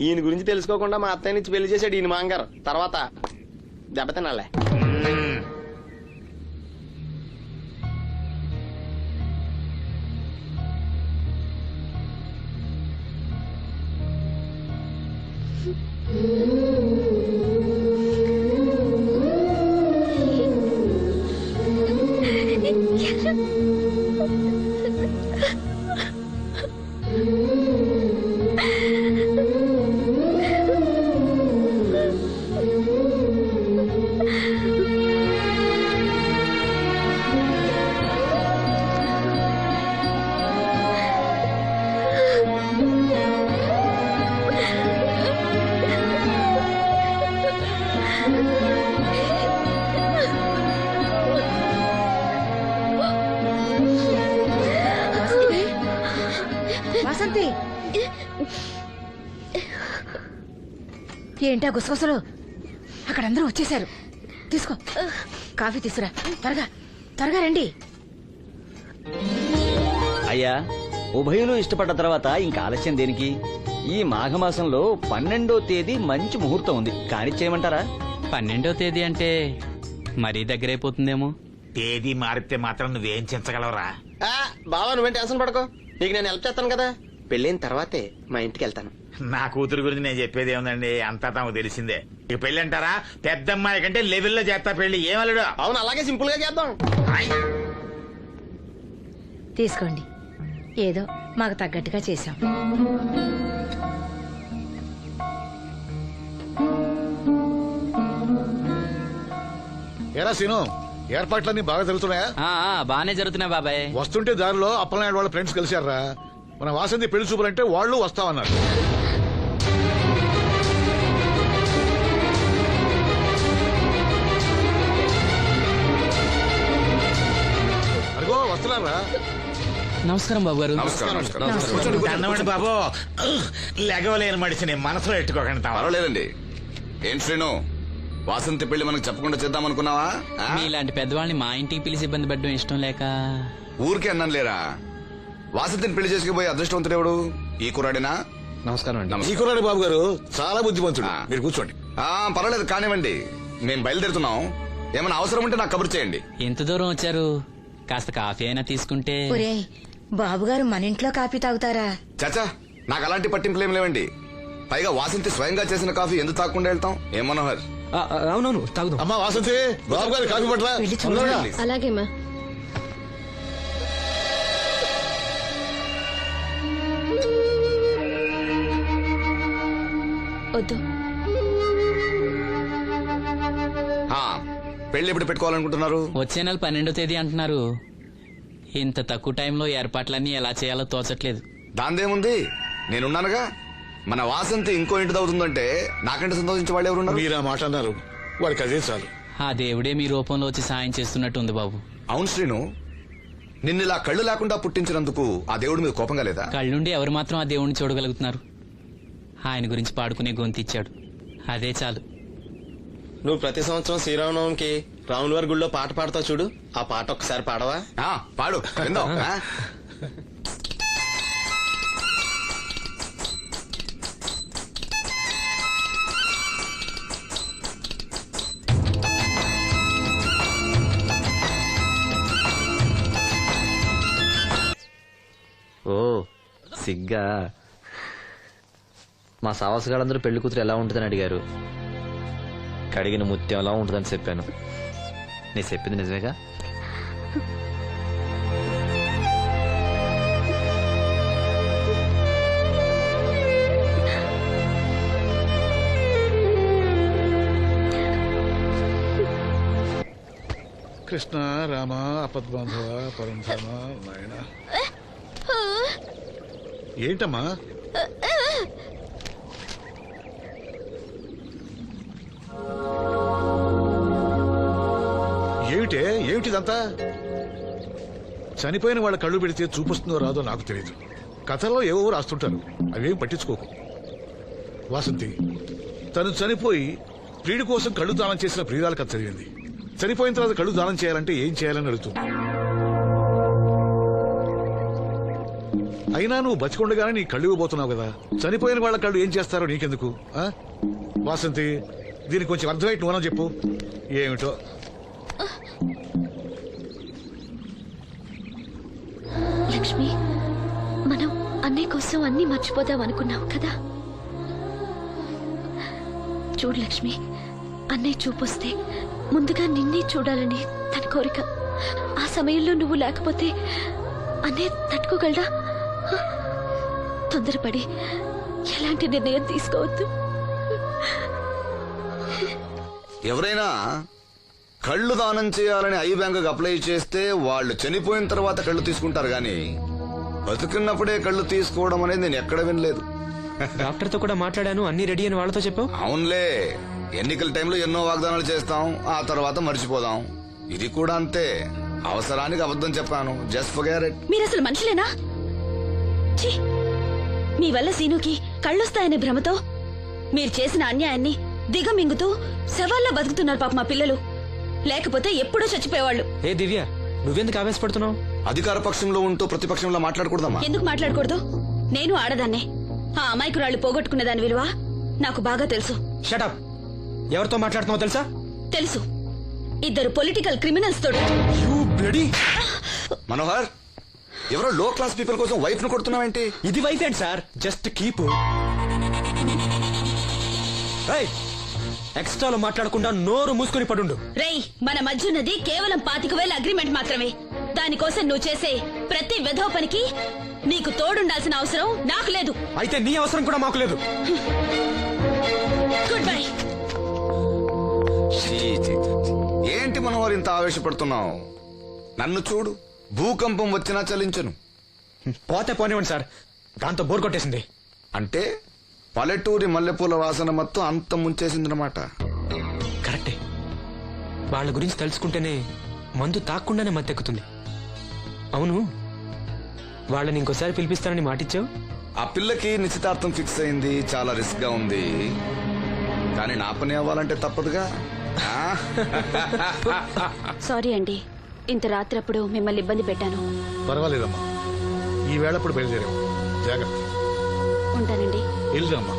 ఈయన గురించి తెలుసుకోకుండా మా అత్తయ్య నుంచి పెళ్లి చేశాడు ఈయన మాంగారు. తర్వాత దెబ్బతినాలే. వాసంతి, ఏంటా గుసగుసలు? అక్కడ అందరూ వచ్చేసారు. తీసుకో, కాఫీ తీసురా. త్వరగా త్వరగా రండి. అయ్యా, ఉభయులు ఇష్టపడ్డ తర్వాత ఇంకా ఆలస్యం దేనికి? ఈ మాఘమాసంలో 12వ తేదీ మంచి ముహూర్తం ఉంది, కానిచ్చేయమంటారా? 12వ తేదీ అంటే మరీ దగ్గరైపోతుందేమో. తేదీ మారితే మాత్రం నువ్వేం చించగలవురా? బావా నువ్వేం టెన్షన్ పడకో, నీకు నేను హెల్ప్ చేస్తాను కదా. పెళ్ళైన తర్వాతే మా ఇంటికి వెళ్తాను. నా కూతురు గురించి నేను చెప్పేది ఏముందండి, అంతా తమకు తెలిసిందే. ఇక పెళ్లి అంటారా, పెద్దమ్మాయి కంటే లెవెల్లో చేస్తా పెళ్లి. ఏమలుడు? అవును, అలాగే సింపుల్ గా చేద్దాం. తీసుకోండి, ఏదో మాకు తగ్గట్టుగా చేశాం. ఏరా సీను, ఏర్పాట్లన్నీ బాగా జరుగుతున్నాయా? బానే జరుగుతున్నాయి బాబాయ్. వస్తుంటే దారిలో అప్పలనాయుడు వాళ్ళ ఫ్రెండ్స్ కలిశారా. మన వాసంతి పెళ్లి చూపులంటే వాళ్ళు వస్తామన్నారు. అదిగో వస్తున్నారా. నమస్కారం బాబు గారు. దండవండి బాబు. లెగవలేని మడిచిని మనసులో ఎట్టుకోకండి. పర్వాలేదండి. ఏం శ్రీను, వాసంతి పెళ్లి మనకు చెప్పకుండా చేద్దామనుకున్నావా? మీలాంటి పెద్దవాళ్ళని మా ఇంటికి పిలిచి ఇబ్బంది పెట్టడం ఇష్టం లేక ఊరికే అన్నం లేరా. వాసంతిని పెళ్లి చేసుకుపోయి అదృష్టవంతుడెవడు? ఈ కుర్రాడినా? నమస్కారం అండి. ఈ కుర్రాడి బాబు గారు చాలా బుద్ధిమంతుడు. మీరు కూర్చోండి. పర్వాలేదు, కానివ్వండి. మేము బయలుదేరుతున్నాం. ఏమైనా అవసరం ఉంటే నాకు కబురు చేయండి. ఎంత దూరం వచ్చారు? కాస్త కాఫీ అయినా తీసుకుంటే. బాబుగారు మన ఇంట్లో కాఫీ తాగుతారా? చాచా, నాకు అలాంటి పట్టింపులేం లేవండి. పైగా వాసంతి స్వయంగా చేసిన కాఫీ ఎందుకు తాకుండా వెళ్తాం ఏం మనోహర్? అవునవును తాగుదాం. అమ్మా వాసంతి, బాబు గారి కాఫీ పట్ల అలాగే మా వద్దు. పెళ్లి ఎప్పుడు పెట్టుకోవాలనుకుంటున్నారు? వచ్చే నెల 12వ తేదీ అంటున్నారు. ఇంత తక్కువ టైంలో ఏర్పాట్లన్నీ ఎలా చేయాలో తోచట్లేదు. దాందేముంది, నేనున్నానుగా. మన వాసంతి ఇంకో ఇంటిది అవుతుందంటే నాకంటే సంతోషించే వాళ్ళు ఎవరున్నారు? మీరు ఆ మాట అన్నారు, వాడికి అదే చాలు. ఆ దేవుడే మీ రూపంలో వచ్చి సాయం చేస్తున్నట్టు ఉంది బాబు. అవును శ్రీను, నిన్నిలా కళ్ళు లేకుండా పుట్టించినందుకు ఆ దేవుడి మీద కోపంగా లేదా? కళ్ళుండి ఎవరు మాత్రం ఆ దేవుడిని చూడగలుగుతున్నారు? ఆయన గురించి పాడుకునే గొంతిచ్చాడు, అదే చాలు. నువ్వు ప్రతి సంవత్సరం శ్రీరామనవమికి రాముల వారి గుళ్ళో పాట పాడతావు చూడు, ఆ పాట ఒక్కసారి పాడవా? పాడు, విందాం. ఓ సిగ్గా. మా సావసగాళ్ళందరూ పెళ్లి కూతురు ఎలా ఉంటుందని అడిగారు. కడిగిన ముత్యం ఎలా ఉంటుందని చెప్పాను. నీ చెప్పింది నిజమేగా? కృష్ణ రామ అపద్బాంధవ పరంధామ నాయన. ఏంటమ్మా? ఏమిటిదంతా? చనిపోయిన వాళ్ళ కళ్ళు పెడితే చూపిస్తుందో రాదో నాకు తెలియదు. కథలో ఏవో రాస్తుంటారు, అవేం పట్టించుకోకు. వాసంతి తను చనిపోయి ప్రియుడి కోసం కళ్ళు దానం చేసిన ప్రియురాల కథ చదివింది. చనిపోయిన తర్వాత కళ్ళు దానం చేయాలంటే ఏం చేయాలని అడుగుతుంది. అయినా నువ్వు బతికొండగానే నీ కళ్ళు ఇవ్వబోతున్నావు కదా, చనిపోయిన వాళ్ళ కళ్ళు ఏం చేస్తారో నీకెందుకు? వాసంతి, దీనికి కొంచెం అర్థమైతే నువ్వన్నా చెప్పు. ఏమిటో లక్ష్మి, మనం అన్నయ్య కోసం అన్ని మర్చిపోదాం అనుకున్నావు కదా. చూడు లక్ష్మి, అన్నయ్య చూపొస్తే ముందుగా నిన్నే చూడాలని తన కోరిక. ఆ సమయంలో నువ్వు లేకపోతే అన్నయ్య తట్టుకోగలడా? తొందరపడి ఎలాంటి నిర్ణయం తీసుకోవద్దు. ఎవరైనా కళ్ళు దానం చేయాలని ఐ బ్యాంకుకి అప్లై చేస్తే వాళ్ళు చనిపోయిన తర్వాత కళ్ళు తీసుకుంటారు గాని బతుకున్నప్పుడే కళ్ళు తీసుకోవడం అనేది నేను ఎక్కడ వినలేదు. డాక్టర్ తో కూడా మాట్లాడాను, అన్ని రెడీ అని వాళ్ళతో చెప్పావు. అవునులే, ఎన్నికల టైంలో ఎన్నో వాగ్దానాలు చేస్తాం, ఆ తర్వాత మర్చిపోదాం. ఇది కూడా అంతే, అవసరానికి అబద్ధం చెప్పాను. Just forget it. మీరు అసలు మనుషులేనా? ఛీ! మీ వల్ల సీనుకి కళ్ళొస్తాయనే భ్రమతో మీరు చేసిన అన్యాయాన్ని దిగమింగుతూ శవాల్లో బతుకుతున్నారు పాప మా పిల్లలు. లేకపోతే ఎప్పుడూ చచ్చిపోయేవాళ్ళు. ఏ దివ్య, నువ్వెందుకు ఆవేశపడుతున్నావు? అధికార పక్షంలో ఉంటూ ప్రతిపక్షంలో మాట్లాడకూడదమ్మా. ఎందుకు మాట్లాడకూడదు? నేను ఆడదాన్నే. ఆ అమాయకురాళ్ళు పోగొట్టుకునే దాని విలువ నాకు బాగా తెలుసు. షటప్. ఎవరితో మాట్లాడుతున్నావు తెలుసా? తెలుసు. ఇద్దరు పొలిటికల్ క్రిమినల్స్ తోడు. మనోహర్, ఎవరో లో క్లాస్ పీపుల్ కోసం వైఫ్ ను కొడుతున్నావేంటి? ఇది వైఫ్ ఏంటి సార్? Just keep. ఎక్స్ట్రాలో మాట్లాడకుండా నోరు మూసుకుని పడుండు. రేయ్, మన మధ్య ఉన్నది కేవలం 25,000 అగ్రిమెంట్ మాత్రమే. దానికోసం నువ్వు చేసే ప్రతి వెధవ పనికి నీకు తోడుండాల్సిన అవసరం నాకు లేదు. అయితే నీ అవసరం కూడా మాకు లేదు. Good bye. ఏంటి మనోహర్ ఇంత ఆవేశపడుతున్నావు? నన్ను చూడు, భూకంపం వచ్చినా చలించను. పోతే పోనివ్వండి సార్, దాంతో బోర్ కొట్టేసింది. అంటే పల్లెటూరి మల్లెపూల వాసన మొత్తం అంత ముంచేసిందనమాట. కరెక్టే. వాళ్ళ గురించి తెలుసుకుంటేనే మందు తాక్కుండానే మత్తెక్కుతుంది. అవును, వాళ్ళని ఇంకోసారి పిలిపిస్తానని మాటిచ్చావు. ఆ పిల్లకి నిశ్చితార్థం ఫిక్స్ అయింది, చాలా రిస్క్ గా ఉంది. కానీ నా పని అవ్వాలంటే తప్పదుగా. సారీ అండి, ఇంత రాత్రప్పుడు మిమ్మల్ని ఇబ్బంది పెట్టాను. పర్వాలేదమ్మా, ఈ వేళప్పుడు బయలుదేరావు. జాగ్రత్త. ఉంటానండి. వెళ్దామా.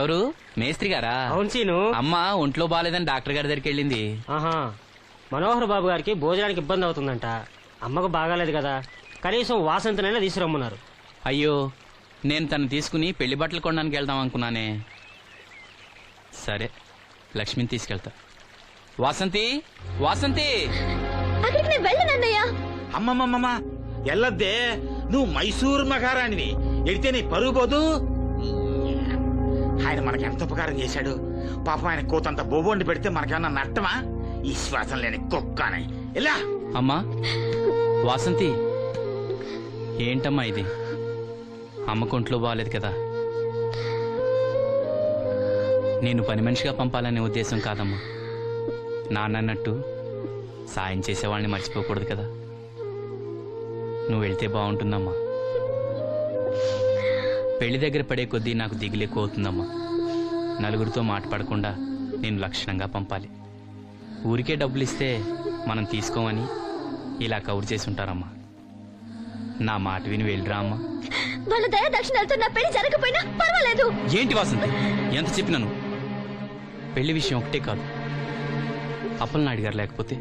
ఎవరు మేస్త్రి గారా? అవును సీను. అమ్మ ఒంట్లో బాగాలేదని డాక్టర్ గారి దగ్గరికి వెళ్ళింది. ఆహా, మనోహర్ బాబు గారికి భోజనానికి ఇబ్బంది అవుతుందంట. అమ్మకు బాగాలేదు కదా, కనీసం వాసంతనైనా తీసుకురమ్మన్నారు. అయ్యో, నేను తను తీసుకుని పెళ్లి బట్టలు కొనడానికి వెళ్దాం అనుకున్నానే. సరే, లక్ష్మిని తీసుకెళ్తా. వాసంతి, వాసంతి! అక్కడికి నేను వెళ్ళనన్నయ్య. అమ్మమ్మమ్మ ఎల్లద్దే, నువ్వు మైసూరు మహారాణివి. ఎడితే నీ పరుగు పోదు. ఆయన మనకి ఎంత ఉపకారం చేశాడు. పాపం ఆయన కోతంత బొబొండి పెడితే మనకేమన్నా నట్టమా? ఈ శ్వాసం లేని కుక్కని ఎలా? అమ్మా వాసంతి, ఏంటమ్మా ఇది? అమ్మకొంట్లో బాగాలేదు కదా. నేను పని మనిషిగా పంపాలనే ఉద్దేశం కాదమ్మా. నాన్నన్నట్టు సాయం చేసేవాళ్ళని మర్చిపోకూడదు కదా. నువ్వు వెళ్తే బాగుంటుందమ్మా. పెళ్లి దగ్గర పడే కొద్దీ నాకు దిగులు ఎక్కువ అవుతుందమ్మా. నలుగురితో మాట పడకుండా నేను లక్షణంగా పంపాలి. ఊరికే డబ్బులు ఇస్తే మనం తీసుకోమని ఇలా కవర్ చేసి ఉంటారమ్మా. నా మాట విని వెళ్ళిరా అమ్మా. వాళ్ళ దయ దక్షిణాలతో నా పెళ్లి జరగకపోయినా పర్వాలేదు. ఏంటి వాసంతి, ఎంత చెప్పినాను? పెళ్లి విషయం ఒకటే కాదు, అప్పలనాయుడు గారు లేకపోతే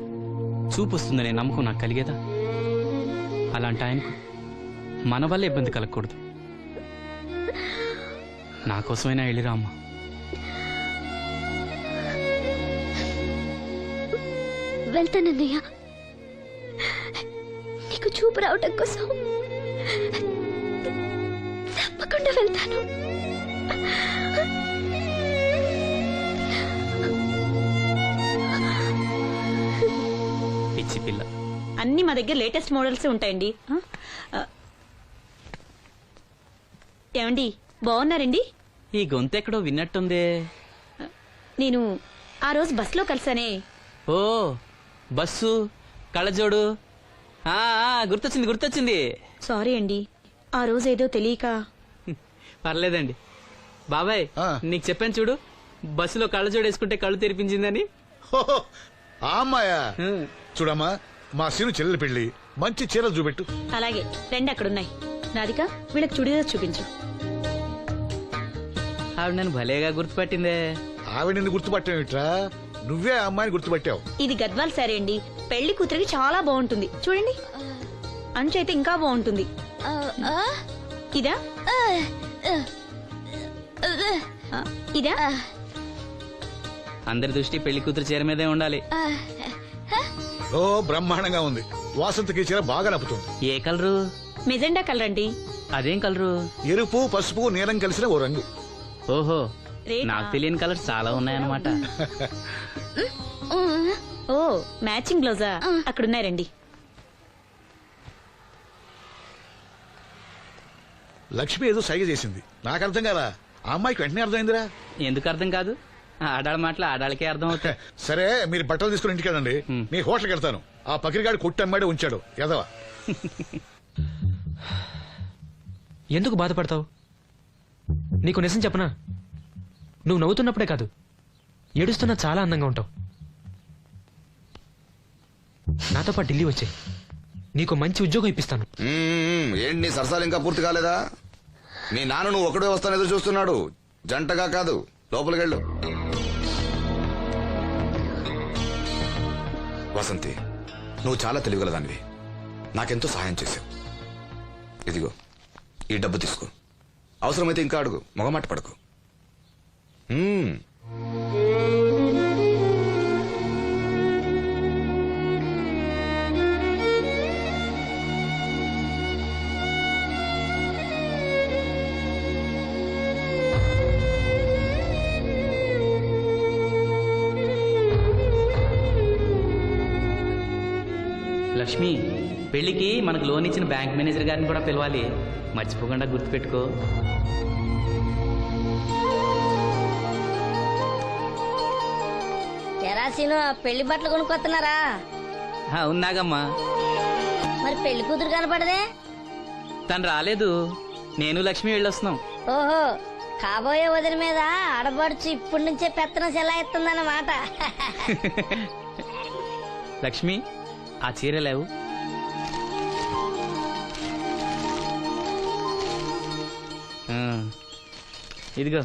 చూపు వస్తుందనే నమ్మకం నాకు కలిగేదా? అలాంటి ఆయనకు మన వల్ల ఇబ్బంది కలగకూడదు. నా కోసమైనా వెళ్ళిరా అమ్మా. వెళ్తానన్నయ్య, నీకు చూపు రావటం కోసం తప్పకుండా వెళ్తాను. పిచ్చి పిల్ల. అన్ని మా దగ్గర లేటెస్ట్ మోడల్స్ ఉంటాయండి. ఏమండి, బాగున్నారండి? ఈ గొంతు ఎక్కడో విన్నట్టుందే. నేను ఆ రోజు బస్సులో కలిసానే. ఓ, బస్సు, కళ్ళజోడు. గుర్తొచ్చింది గుర్తొచ్చింది. సారీ అండి, ఆ రోజు ఏదో తెలియక. పర్లేదండి బాబాయ్, నీకు చెప్పాను చూడు, బస్సులో కళ్ళజోడు వేసుకుంటే కళ్ళు తెరిపించిందని. ఆ అమ్మాయా? చూడమ్మా, మా సీను చెల్లెలి పెళ్లి, మంచి చీరలు చూపెట్టు. అలాగే, రెండు అక్కడున్నాయి. రాధిక, వీళ్ళకి చుడిదార్ చూపించు. ఆవిడ నన్ను భలేగా గుర్తుపట్టిందే. ఆవిడ నిన్ను గుర్తుపట్టావిట్రా? నువ్వే ఆ అమ్మాయిని గుర్తుపట్టావు. ఇది గద్వాల్ సారీ అండి, పెళ్లి కూతురికి చాలా బాగుంటుంది. చూడండి, అంచు అయితే ఇంకా బాగుంటుంది. ఇదా ఇదా? అందరి దృష్టి పెళ్లి కూతురు చీర మీదే ఉండాలి. ఓ, బ్రహ్మాండంగా ఉంది. వాసంతకి చీర బాగా నప్పుతుంది. ఏ కలరు? మెజెండా కలర్ అండి. అదేం కలరు? ఎరుపు, పసుపు, నీలం కలిసిన ఓ రంగు. ఓహో, నాకు తెలియని కలర్స్ చాలా ఉన్నాయన్నమాట. ఓ, మ్యాచింగ్ బ్లౌజా? అక్కడున్నాయి, రండి. లక్ష్మి ఏదో సైగ చేసింది, నాకు అర్థం కదా. ఆ అమ్మాయికి వెంటనే అర్థమైందిరా. ఎందుకు అర్థం కాదు? ఆడాళ్ళ మాటలు ఆడాళ్ళకే అర్థం అవుతాయి. సరే, మీరు బట్టలు తీసుకుని ఇంటికి వెళ్ళండి. నీ హోటల్కి వెళ్తాను. ఆ పకిరిగాడు కొట్టి అమ్మాడే ఉంచాడు ఎదవా. ఎందుకు బాధపడతావు? నీకు నిజం చెప్పనా, నువ్వు నవ్వుతున్నప్పుడే కాదు, ఏడుస్తున్నా చాలా అందంగా ఉంటావు. నాతో పాటు ఢిల్లీ వచ్చే, నీకు మంచి ఉద్యోగం ఇప్పిస్తాను. ఏంటి నీ సరసాలు ఇంకా పూర్తి కాలేదా? మీ నాన్న నువ్వు ఒకడే వస్తాను ఎదురు చూస్తున్నాడు, జంటగా కాదు. లోపలికెళ్ళు. వసంతి, నువ్వు చాలా తెలివిగలదానివి. నాకెంతో సహాయం చేశావు. ఇదిగో ఈ డబ్బు తీసుకో. అవసరమైతే ఇంకా అడుగు, మొగమాట పడకు. లక్ష్మి, పెళ్లికి మనకు లోన్ ఇచ్చిన బ్యాంక్ మేనేజర్ గారిని కూడా పిలవాలి, మర్చిపోకుండా గుర్తుపెట్టుకో. తెరాసీను పెళ్లి బట్టలు కొనుక్కొస్తున్నారా? ఉన్నాగమ్మా. మరి పెళ్లి కూతురు కనపడదే? తను రాలేదు, నేను లక్ష్మి వెళ్ళొస్తున్నాం. ఓహో, కాబోయే వదిన మీద ఆడబడుచు ఇప్పటి నుంచే పెత్తనం చెలాయిస్తుందన్నమాట. లక్ష్మి, ఆ చీర లేవు. ఇదిగో.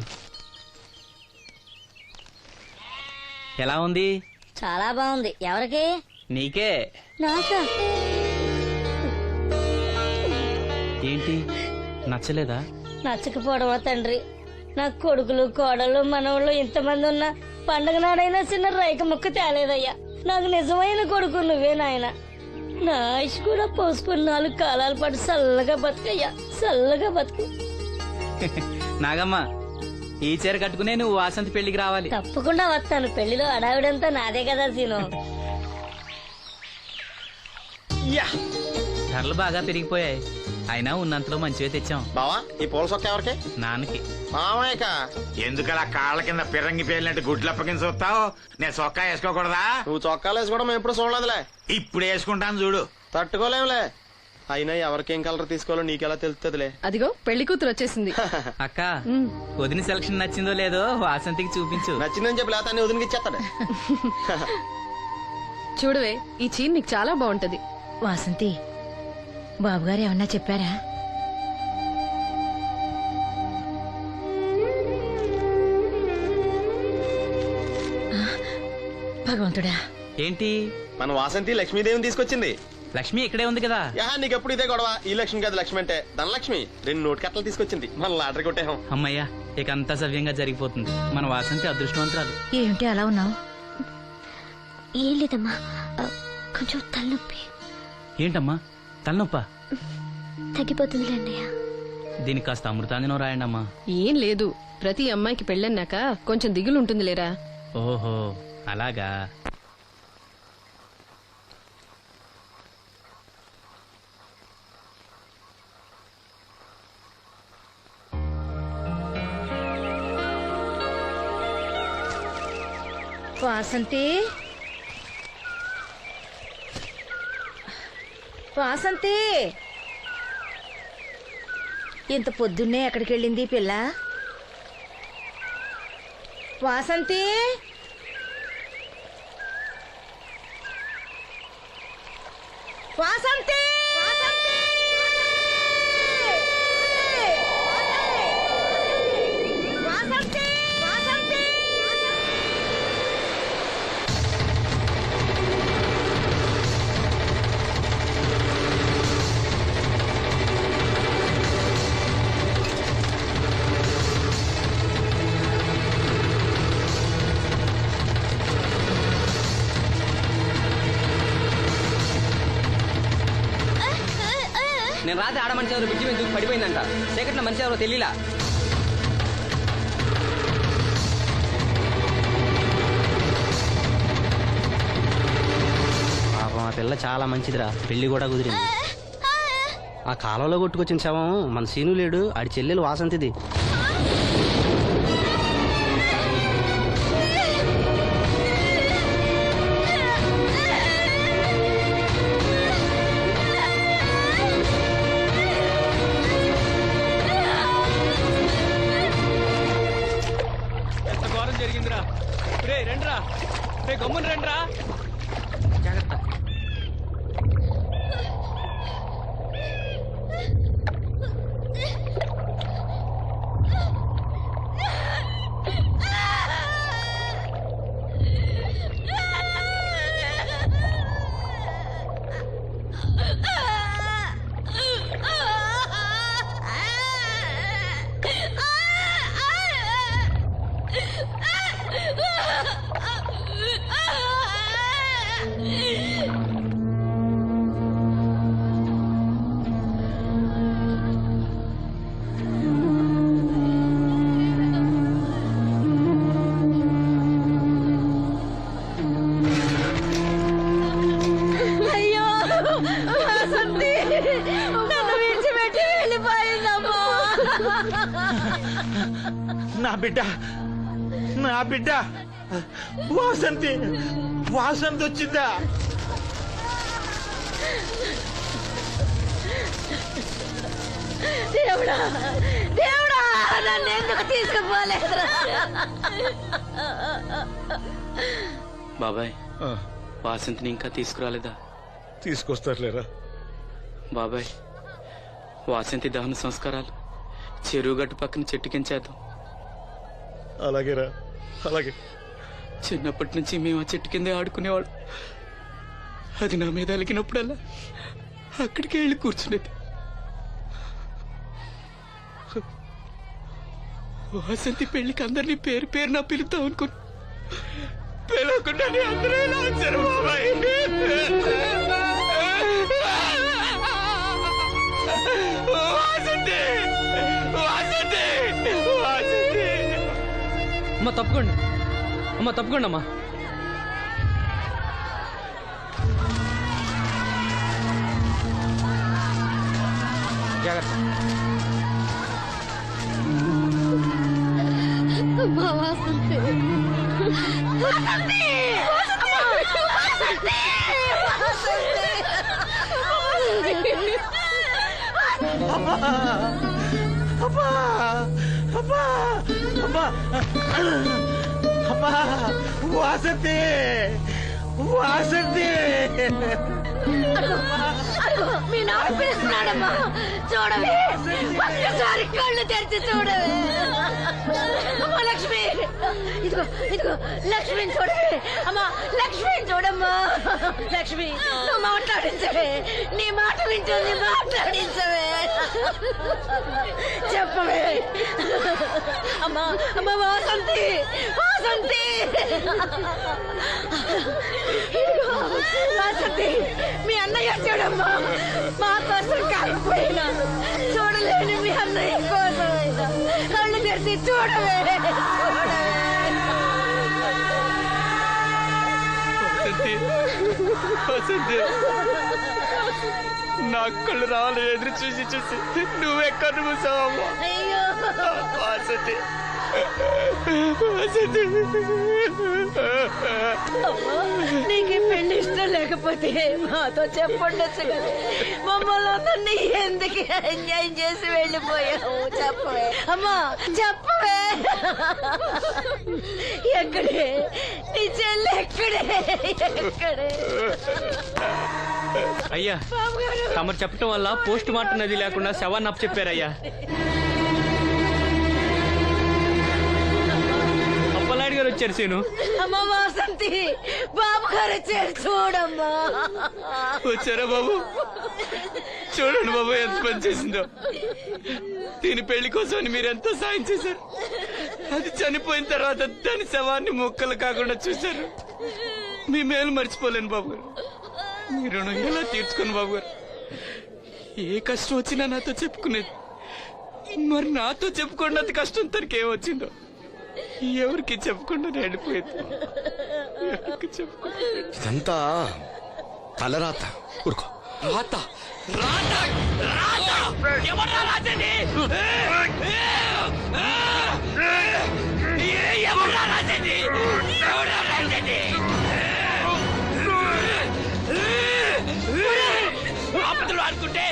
ఎలా ఉంది? చాలా బాగుంది. ఎవరికి? నీకే. నాకా? ఏంటి నచ్చలేదా? నచ్చకపోవడమా తండ్రి? నా కొడుకులు కోడలు మనవాళ్ళు ఇంతమంది ఉన్నా పండగ నాడైనా చిన్న రైక ముక్క తేలేదయ్యా. నాకు నిజమైన కొడుకు నువ్వే నాయన. నా ఆయుష్ కూడా పోసుకుని 4 కాలాల పాటు చల్లగా బతుకయ్యా, చల్లగా బతుకు. నాగమ్మ, ఈ చీర కట్టుకునే నువ్వు వాసంతి పెళ్లికి రావాలి. తప్పకుండా వస్తాను. పెళ్లిలో అడావిడంతా నాదే కదా సీను. ధరలు బాగా పెరిగిపోయాయి. అయినా ఉన్నంతలో మంచివే తెచ్చాం. బావా, ఈ పూల సొక్క ఎవరికి? నాన్నకి. మామయ్యక. ఎందుకలా కాళ్ళ కింద పిరంగి పేలినట్టు గుడ్లు అప్పకించి చూస్తావు? నేను చొక్కా వేసుకోకూడదా? నువ్వు చొక్కాలు వేసుకోవడం ఎప్పుడు చూడలేదులే. ఇప్పుడు వేసుకుంటాను చూడు. తట్టుకోలేములే. అయినా ఎవరికేం కలర్ తీసుకోవాలో నీకెలా తెలుస్తుందిలే. అదిగో పెళ్లి కూతురు వచ్చేసింది. అక్క, వదిన సెలక్షన్ నచ్చిందో లేదో వాసంతికి చూపించు. నచ్చిందని చెప్పి లేత వదినకి ఇచ్చేస్తాడు. చూడవే, ఈ చీర నీకు చాలా బాగుంటది. వాసంతి, బాబుగారు ఏమన్నా చెప్పారా? భగవంతుడా, ఏంటి? మన వాసంతి లక్ష్మీదేవిని తీసుకొచ్చింది. లక్ష్మి ఇక్కడే ఉంది కదా. నీకెప్పుడు ఇదే గొడవ. ఈ లక్ష్మి కాదు లక్ష్మి అంటే ధనలక్ష్మి. 2 నోటు కట్టలు తీసుకొచ్చింది. మన లాటరీ కొట్టేహం. అమ్మయ్యా, ఇక అంతా సవ్యంగా జరిగిపోతుంది. మన వాసంతి అదృష్టవంతురాలు. ఏమిటి అలా ఉన్నావు? ఏం లేదమ్మా, కొంచెం తలనొప్పి. ఏంటమ్మా తలనొప్పా? తగ్గిపోతుంది అన్నయ్య. దీనికి కాస్త అమృతాంజనం రాయండి అమ్మా. ఏం లేదు, ప్రతి అమ్మాయికి పెళ్ళన్నాక కొంచెం దిగులు ఉంటుంది లేరా. ఓహో, అలాగా. వాసంతి, వాసంతి, ఇంత పొద్దున్నే ఎక్కడికి వెళ్ళింది పిల్ల? వాసంతి, వాసంతి, నేను రాత్రి ఆడ మనిషి ఎవరు బిడ్డి మీద దూకి పడిపోయిందంట. చీకట్లో మనిషి ఎవరో తెలియలా. పాపం ఆ పిల్ల చాలా మంచిదిరా. పెళ్లి కూడా కుదిరింది. ఆ కాలంలో కొట్టుకొచ్చిన శవం మన సీను లేడు, ఆడి చెల్లెలు వాసంతిది. జరిగిందిరా. రే రండ్రా, రే గమ్మున రండ్రా. జాగ్రత్త. నా బిడ్డ, నా బిడ్డ వాసంతి, వాసంతి వచ్చిందా? దేవుడా, దేవుడా, నన్ను ఎందుకు తీసుకుపోలేదురా? బాబాయ్, వాసంతిని ఇంకా తీసుకురాలేదా? తీసుకొస్తారులేరా బాబాయ్, వాసంతి దహన సంస్కారాలు చెరువు గట్టు పక్కన చెట్టుకించేద్దాం. అలాగేరా అలాగే. చిన్నప్పటి నుంచి మేము ఆ చెట్టు కిందే ఆడుకునేవాడు. అది నా మీద అలిగినప్పుడల్లా అక్కడికే వెళ్ళి కూర్చునేది. వాసంతి పెళ్లికి అందరినీ పేరు పేరు నా పిలుద్దాం అనుకుని పిలవకుండానే అందరూ ఇలా వచ్చారు బాబాయ్. వాసంతి, వాసంతి, వాసంతి. అమ్మ తప్పకుండా, అమ్మ తప్పకుండా అమ్మా. జాగ్రత్త. అమ్మా వాసంతి వాసంతి వాసంతి మీ నాన్న పిలుస్తున్నాడమ్మా, చూడవే, ఒక్కసారి కళ్ళు తెరిచి చూడవే. అమ్మా లక్ష్మి, ఇదిగో ఇదిగో లక్ష్మిని చూడవే. అమ్మా లక్ష్మిని చూడమ్మా. లక్ష్మి, నువ్వు మాట్లాడించవే, నీ మాట వింటుంది, మాట్లాడించవే, చెప్పవే. అమ్మా అమ్మా వాసంతి, వాసంతి, ఇదిగో వాసంతి, మీ అన్నయ్య చూడమ్మా, మా కోసం కాకపోయినా చూడలేని మీ అన్నయ్య కోసమైనా కళ్ళు తెరిచి చూడవే, చూడవే. వసంతి, నా కళ్ళు రావాలని ఎదురు చూసి చూసి నువ్వెక్కడ మూసావమ్మా. అయ్యో వసంతి, వసంతి. నీకు ఈ పెళ్లి ఇష్టం లేకపోతే మాతో చెప్పండొచ్చు కదా. మమ్మల్ని అందరినీ ఎందుకు ఎంజాయ్ చేసి వెళ్ళిపోయావు, చెప్పవే. అమ్మా చెప్పవే. ఎక్కడే నీ చెల్లి, ఎక్కడే, ఎక్కడే. అయ్యా, తమరు చెప్పటం వల్ల పోస్ట్ మార్టం నది లేకుండా శవాన్ని అప్పు చెప్పారయ్యా. అప్పలాడి గారు వచ్చారు సీను. అమ్మా వాసంతి, బాబు గారు వచ్చారు, చూడమ్మా. వచ్చారా బాబు? చూడండి బాబు ఎంత పని చేసిందో. దీని పెళ్లి కోసం మీరు ఎంతో సాయం చేశారు. అది చనిపోయిన తర్వాత దాని శవాన్ని ముక్కలు కాకుండా చూశారు. మీ మేలు మర్చిపోలేను బాబు గారు. మీ రుణం ఎలా తీర్చుకోను బాబు గారు. ఏ కష్టం వచ్చినా నాతో చెప్పుకునేది. మరి నాతో చెప్పుకున్నది కష్టం తనకి ఏమొచ్చిందో ఎవరికి చెప్పకుండా వెళ్ళిపోయింది. ఎవరికి చెప్పకుండా ఇదంతా తలరాత. ఊరుకో. రాత, రాత, రాత. ఎవరా రాజని? ఎవరా రాజని? ఎవరా రాజని? ఆపదలు అనుకుంటే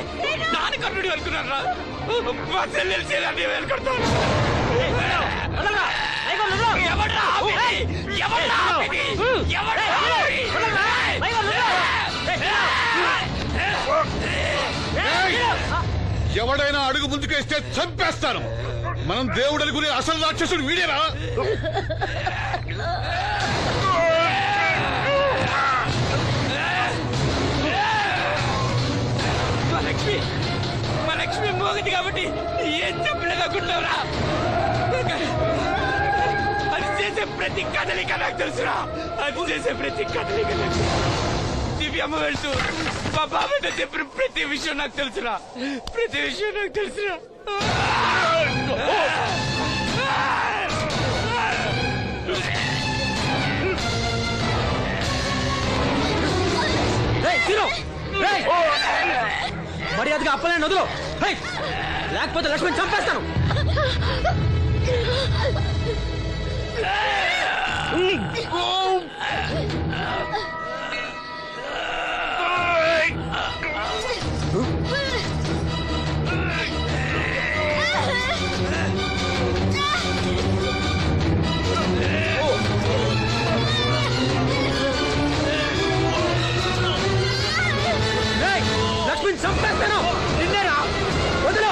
నాన్న కర్ణుడు అనుకున్నారా? మా చెల్లెలు చేయాలని వెళ్ళుకుంటాను. ఎవడైనా అడుగు ముందుకేస్తే చంపేస్తాను. మనం దేవుడు అనుకునే అసలు రాక్షసుడు వీడేరా? మా లక్ష్మి మోగది కాబట్టి ఏం చెప్పలేదనుకుంటావురా? అది చేసే ప్రతి కదలిక నాకు తెలుసురా. అది చేసే ప్రతి కదలిక నాకు దివ్యమ్మ వెళ్తూ మా బాబాయ్తో చెప్పిన ప్రతి విషయం నాకు తెలుసురా. ప్రతి విషయం నాకు తెలుసురా. మర్యాదగా అప్పలేని వదులు, లేకపోతే లక్ష్మణ్ చంపేస్తాను. లక్ష్మణ్ చంపేస్తాను. నిన్నేరా, వదులు.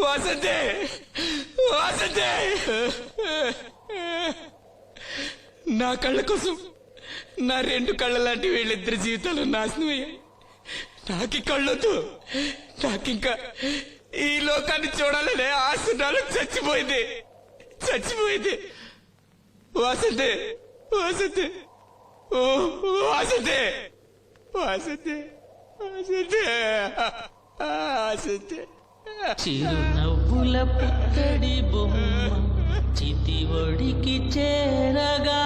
వాసంతే వాసంతే నా కళ్ళ కోసం నా 2 కళ్ళ లాంటి వీళ్ళిద్దరి జీవితాలు నాశనం అయ్యాయి. నాకి కళ్ళొద్దు, నాకింకా ఈ లోకాన్ని చూడాలనే ఆశ నాలో చచ్చిపోయింది. వాసంతే వాసంతే ఓ వాసంతే వాసంతే వాసంతే వాసంతే. చిరునవ్వుల పుత్తడి బొమ్మ చితి ఒడికి చేరగా